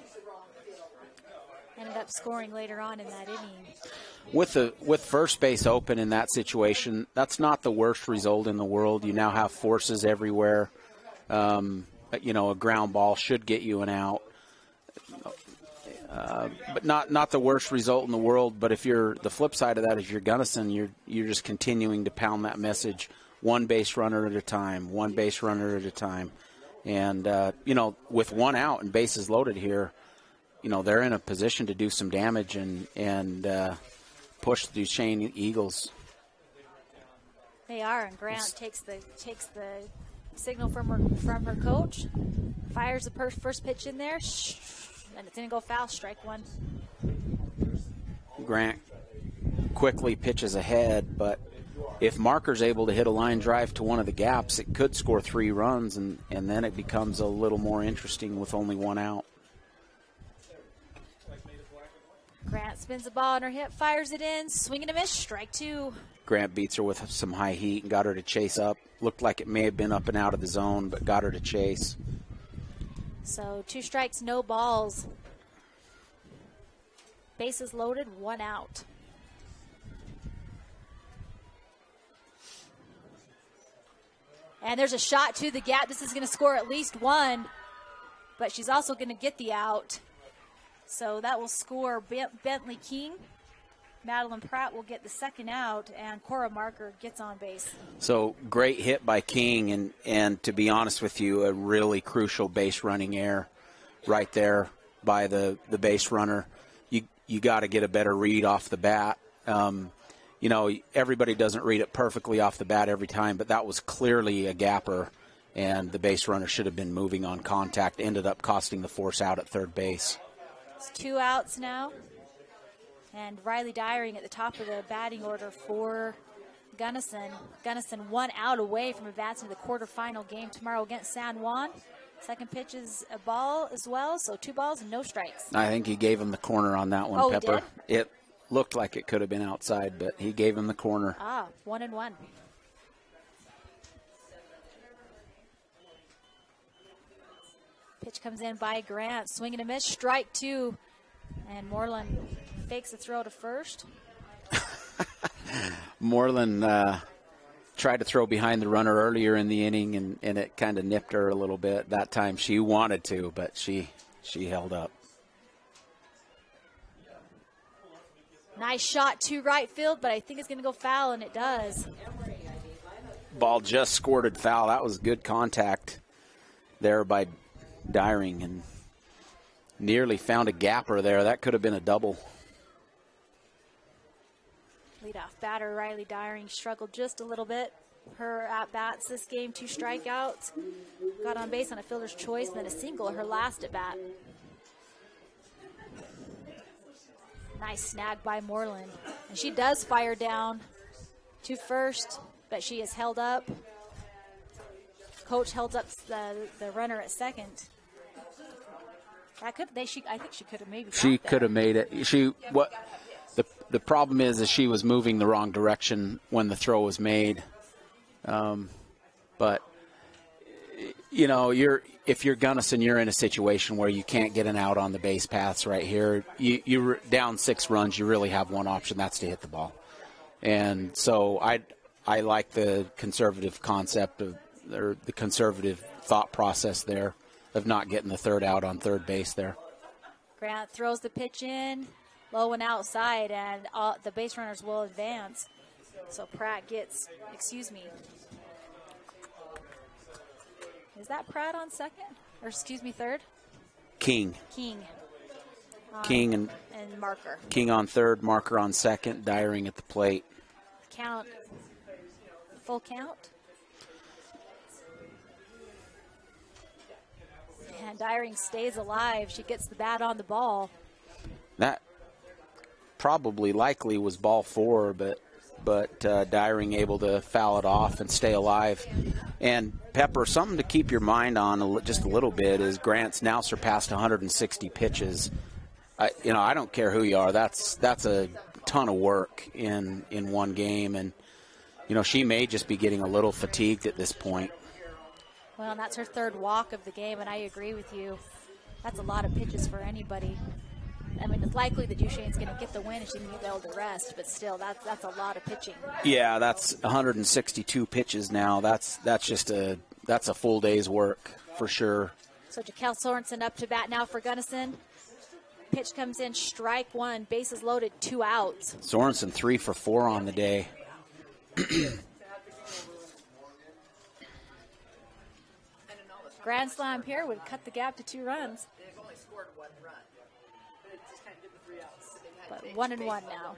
Ended up scoring later on in that inning. With first base open in that situation, that's not the worst result in the world. You now have forces everywhere. A ground ball should get you an out. But not the worst result in the world. But if you're the flip side of that, if you're Gunnison, you're just continuing to pound that message, 1 base runner at a time, 1 base runner at a time. And with 1 out and bases loaded here, they're in a position to do some damage and push the Duchesne Eagles. They are, and Grant takes the signal from her coach, fires the first pitch in there, and it's going to go foul, strike 1. Grant quickly pitches ahead, but if Marker's able to hit a line drive to one of the gaps, it could score 3 runs, and then it becomes a little more interesting with only 1 out. Grant spins the ball on her hip, fires it in, swing and a miss, strike 2. Grant beats her with some high heat and got her to chase up. Looked like it may have been up and out of the zone, but got her to chase. So 2 strikes, no balls. Bases loaded, 1 out. And there's a shot to the gap. This is going to score at least 1, but she's also going to get the out. So that will score Bentley King. Madeline Pratt will get the second out, and Cora Marker gets on base. So great hit by King, and to be honest with you, a really crucial base running error right there. by the base runner. You got to get a better read off the bat. You know, everybody doesn't read it perfectly off the bat every time, but that was clearly a gapper, and the base runner should have been moving on contact. Ended up costing the force out at third base. It's 2 outs now. And Riley Dyring at the top of the batting order for Gunnison. Gunnison 1 out away from advancing to the quarterfinal game tomorrow against San Juan. Second pitch is a ball as well, so 2 balls and no strikes. I think he gave him the corner on that one, Pepper. He did? It looked like it could have been outside, but he gave him the corner. 1-1. Pitch comes in by Grant. Swing and a miss. Strike 2. And Moreland fakes the throw to first. Moreland tried to throw behind the runner earlier in the inning, and it kind of nipped her a little bit. That time she wanted to, but she held up. Nice shot to right field, but I think it's going to go foul, and it does. Ball just squirted foul. That was good contact there by Dyring, and nearly found a gapper there. That could have been a double. Leadoff batter Riley Dyring struggled just a little bit. Her at-bats this game, 2 strikeouts. Got on base on a fielder's choice, and then a single her last at-bat. Nice snag by Moreland. And she does fire down to first, but she is held up. Coach held up the runner at second. I think she could have maybe. She could have made it. The problem is she was moving the wrong direction when the throw was made. But you know, if you're Gunnison, you're in a situation where you can't get an out on the base paths right here. You're down 6 runs. You really have one option. That's to hit the ball. And so I like the conservative concept or the conservative thought process there of not getting the third out on third base there. Grant throws the pitch in, low and outside, and the base runners will advance. So Pratt gets, is that Pratt on second? Or third? King. King and Marker. King on third, Marker on second, Dyring at the plate. Count, full count. And Dyring stays alive. She gets the bat on the ball. That probably likely was ball 4, but Dyring able to foul it off and stay alive. And Pepper, something to keep your mind on just a little bit is Grant's now surpassed 160 pitches. I don't care who you are. That's a ton of work in one game, and she may just be getting a little fatigued at this point. Well, and that's her 3rd walk of the game, and I agree with you. That's a lot of pitches for anybody. I mean, it's likely that Duchesne's going to get the win and she's going to be able to rest, but still, that's a lot of pitching. Yeah, that's 162 pitches now. That's a full day's work for sure. So Jaquel Sorensen up to bat now for Gunnison. Pitch comes in, strike 1, bases loaded, 2 outs. Sorensen 3 for 4 on the day. Grand slam here would cut the gap to 2 runs. They've only scored 1 run. But it just kind of did the 3 outs. But 1-1 now.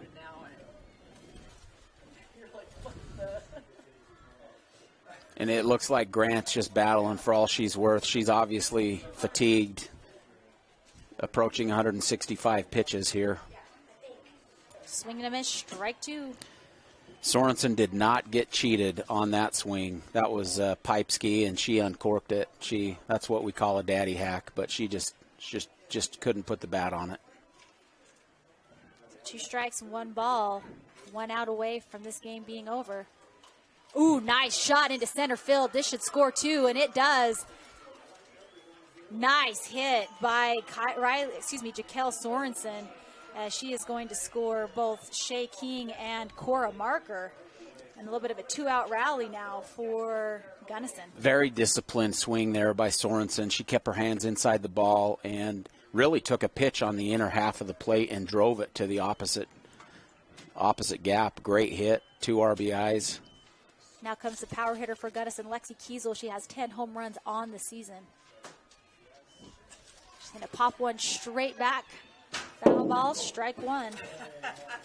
And it looks like Grant's just battling for all she's worth. She's obviously fatigued, approaching 165 pitches here. Swing and a miss, strike 2. Sorensen did not get cheated on that swing. That was pipe ski, and she uncorked it. That's what we call a daddy hack, but she just couldn't put the bat on it. 2 strikes and 1 ball. 1 out away from this game being over. Ooh, nice shot into center field. This should score 2, and it does. Nice hit by Jaquel Sorensen, as she is going to score both Shea King and Cora Marker. And a little bit of a 2-out rally now for Gunnison. Very disciplined swing there by Sorensen. She kept her hands inside the ball and really took a pitch on the inner half of the plate and drove it to the opposite gap. Great hit, 2 RBIs. Now comes the power hitter for Gunnison, Lexi Kiesel. She has 10 home runs on the season. Gonna pop one straight back. Foul ball, strike one.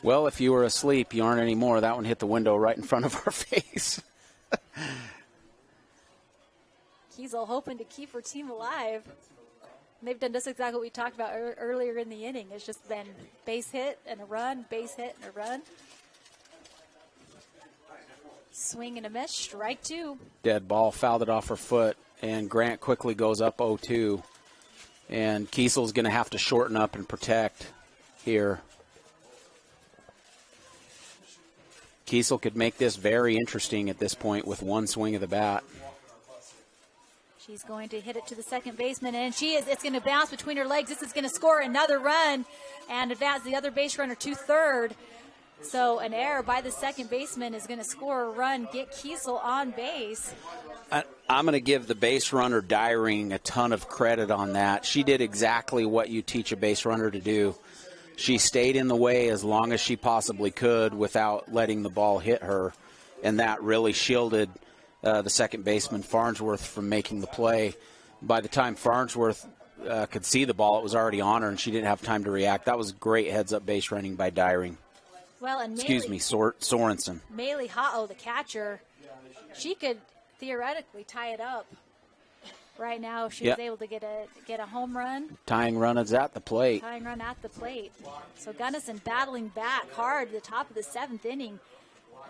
Well, if you were asleep, you aren't anymore. That one hit the window right in front of our face. Kiesel hoping to keep her team alive. And they've done just exactly what we talked about earlier in the inning. It's just been base hit and a run, base hit and a run. Swing and a miss, strike two. Dead ball, fouled it off her foot, and Grant quickly goes up 0-2. And Kiesel's going to have to shorten up and protect here. Kiesel could make this very interesting at this point with one swing of the bat. She's going to hit it to the second baseman, and it's going to bounce between her legs. This is going to score another run and advance the other base runner to third. So an error by the second baseman is going to score a run, get Kiesel on base. I'm going to give the base runner Dyring a ton of credit on that. She did exactly what you teach a base runner to do. She stayed in the way as long as she possibly could without letting the ball hit her, and that really shielded the second baseman, Farnsworth, from making the play. By the time Farnsworth could see the ball, it was already on her, and she didn't have time to react. That was great heads-up base running by Dyring. Well, and Sorensen. Maylee Ha'o, the catcher, she could theoretically tie it up. Right now, she was able to get a home run. Tying run is at the plate. Tying run at the plate. So Gunnison battling back hard at the top of the seventh inning.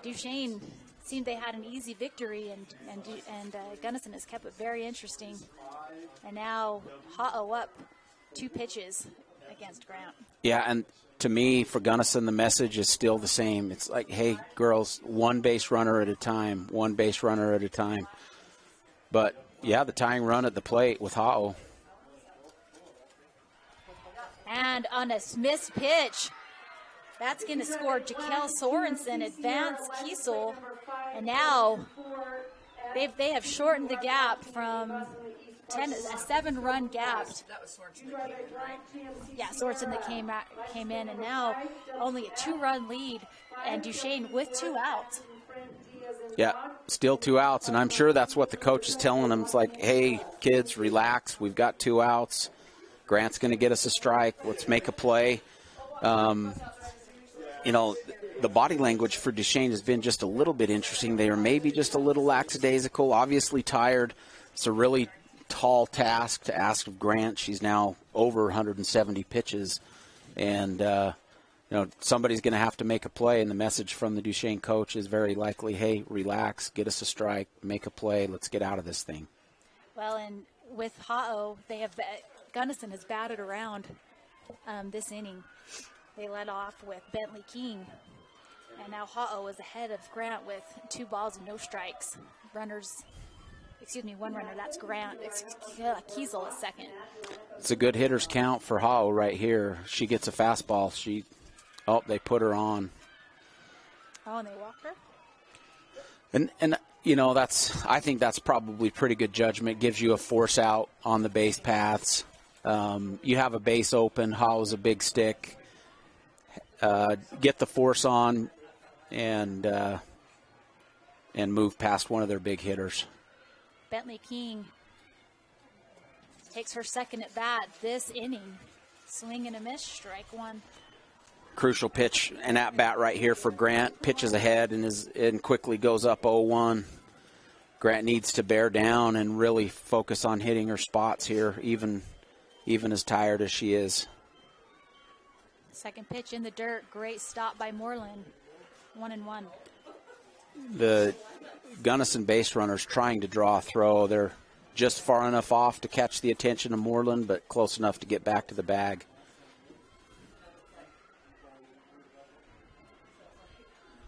Duchesne seemed they had an easy victory, and Gunnison has kept it very interesting. And now Ha'o up 2 pitches against Grant. Yeah, and to me, for Gunnison, the message is still the same. It's like, hey, girls, one base runner at a time, one base runner at a time. But, yeah, the tying run at the plate with Ha'o. And on a missed pitch, that's going to score Jaquel Sorensen, advance Kiesel. And now they have shortened the gap from a 7-run gap. That was Sorensen that came in, right? Yeah, Sorensen that came in, and now only a 2-run lead, and Duchesne with 2 outs. Yeah, still 2 outs, and I'm sure that's what the coach is telling them. It's like, hey, kids, relax. We've got 2 outs. Grant's going to get us a strike. Let's make a play. You know, the body language for Duchesne has been just a little bit interesting. They are maybe just a little lackadaisical, obviously tired. It's a really tall task to ask of Grant. She's now over 170 pitches, and somebody's going to have to make a play, and the message from the Duchesne coach is very likely, hey, relax, get us a strike, make a play, let's get out of this thing. Well, and with Ha'o, Gunnison has batted around this inning. They led off with Bentley King, and now Ha'o is ahead of Grant with 2 balls and no strikes. One runner, that's Grant. Kiesel is second. It's a good hitter's count for Ha'o right here. She gets a fastball. They put her on. Oh, and they walked her? And I think that's probably pretty good judgment. Gives you a force out on the base paths. You have a base open. Ha'o's a big stick. Get the force on and move past one of their big hitters. Bentley King takes her second at bat this inning. Swing and a miss, strike 1. Crucial pitch and at bat right here for Grant. Pitches ahead and quickly goes up 0-1. Grant needs to bear down and really focus on hitting her spots here, even as tired as she is. Second pitch in the dirt. Great stop by Moreland. 1-1. The Gunnison base runners trying to draw a throw. They're just far enough off to catch the attention of Moreland, but close enough to get back to the bag.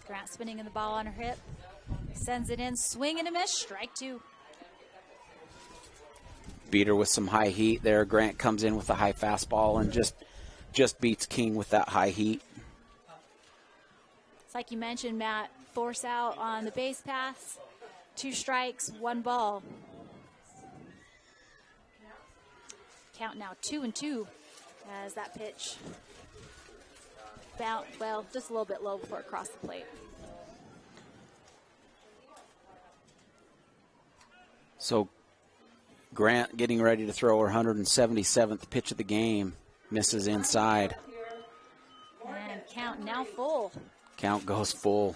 Grant spinning in the ball on her hip. Sends it in. Swing and a miss. Strike 2. Beat her with some high heat there. Grant comes in with a high fastball and just beats King with that high heat. It's like you mentioned, Matt, force out on the base paths. 2 strikes, 1 ball. Count now 2-2 as that pitch bounced, just a little bit low before it crossed the plate. So Grant getting ready to throw her 177th pitch of the game. Misses inside. And count now full. Count goes full.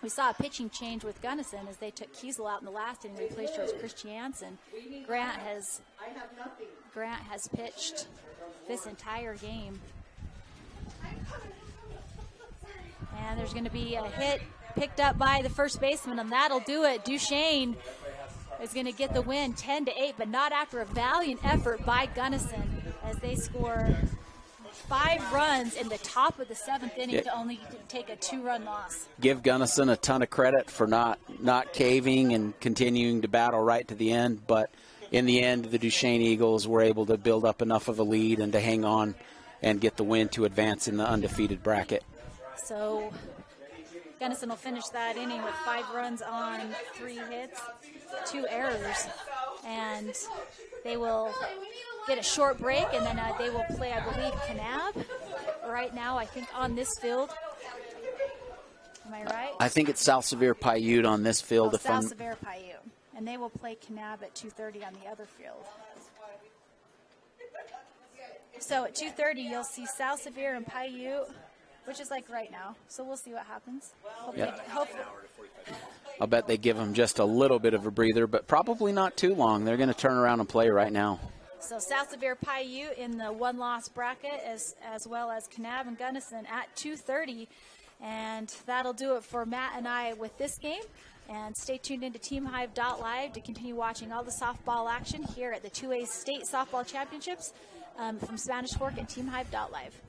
We saw a pitching change with Gunnison as they took Kiesel out in the last inning, replaced her as Christiansen. Grant has pitched this entire game. And there's going to be a hit picked up by the first baseman, and that'll do it. Duchesne is going to get the win 10-8, but not after a valiant effort by Gunnison as they score 5 runs in the top of the 7th inning to only take a 2-run loss. Give Gunnison a ton of credit for not caving and continuing to battle right to the end, but in the end, the Duchesne Eagles were able to build up enough of a lead and to hang on and get the win to advance in the undefeated bracket. So Gunnison will finish that inning with 5 runs on 3 hits, 2 errors, and they will get a short break, and then they will play, I believe, Kanab right now, I think, on this field. Am I right? I think it's South Sevier Paiute on this field. Oh, South Sevier Paiute. And they will play Kanab at 2:30 on the other field. So at 2:30, you'll see South Sevier and Paiute, which is like right now. So we'll see what happens. Hopefully. I'll bet they give them just a little bit of a breather, but probably not too long. They're going to turn around and play right now. So South Sevier Paiute in the 1-loss bracket, as well as Kanab and Gunnison at 2:30. And that'll do it for Matt and I with this game. And stay tuned into TeamHive.live to continue watching all the softball action here at the 2A State Softball Championships from Spanish Fork and TeamHive.live.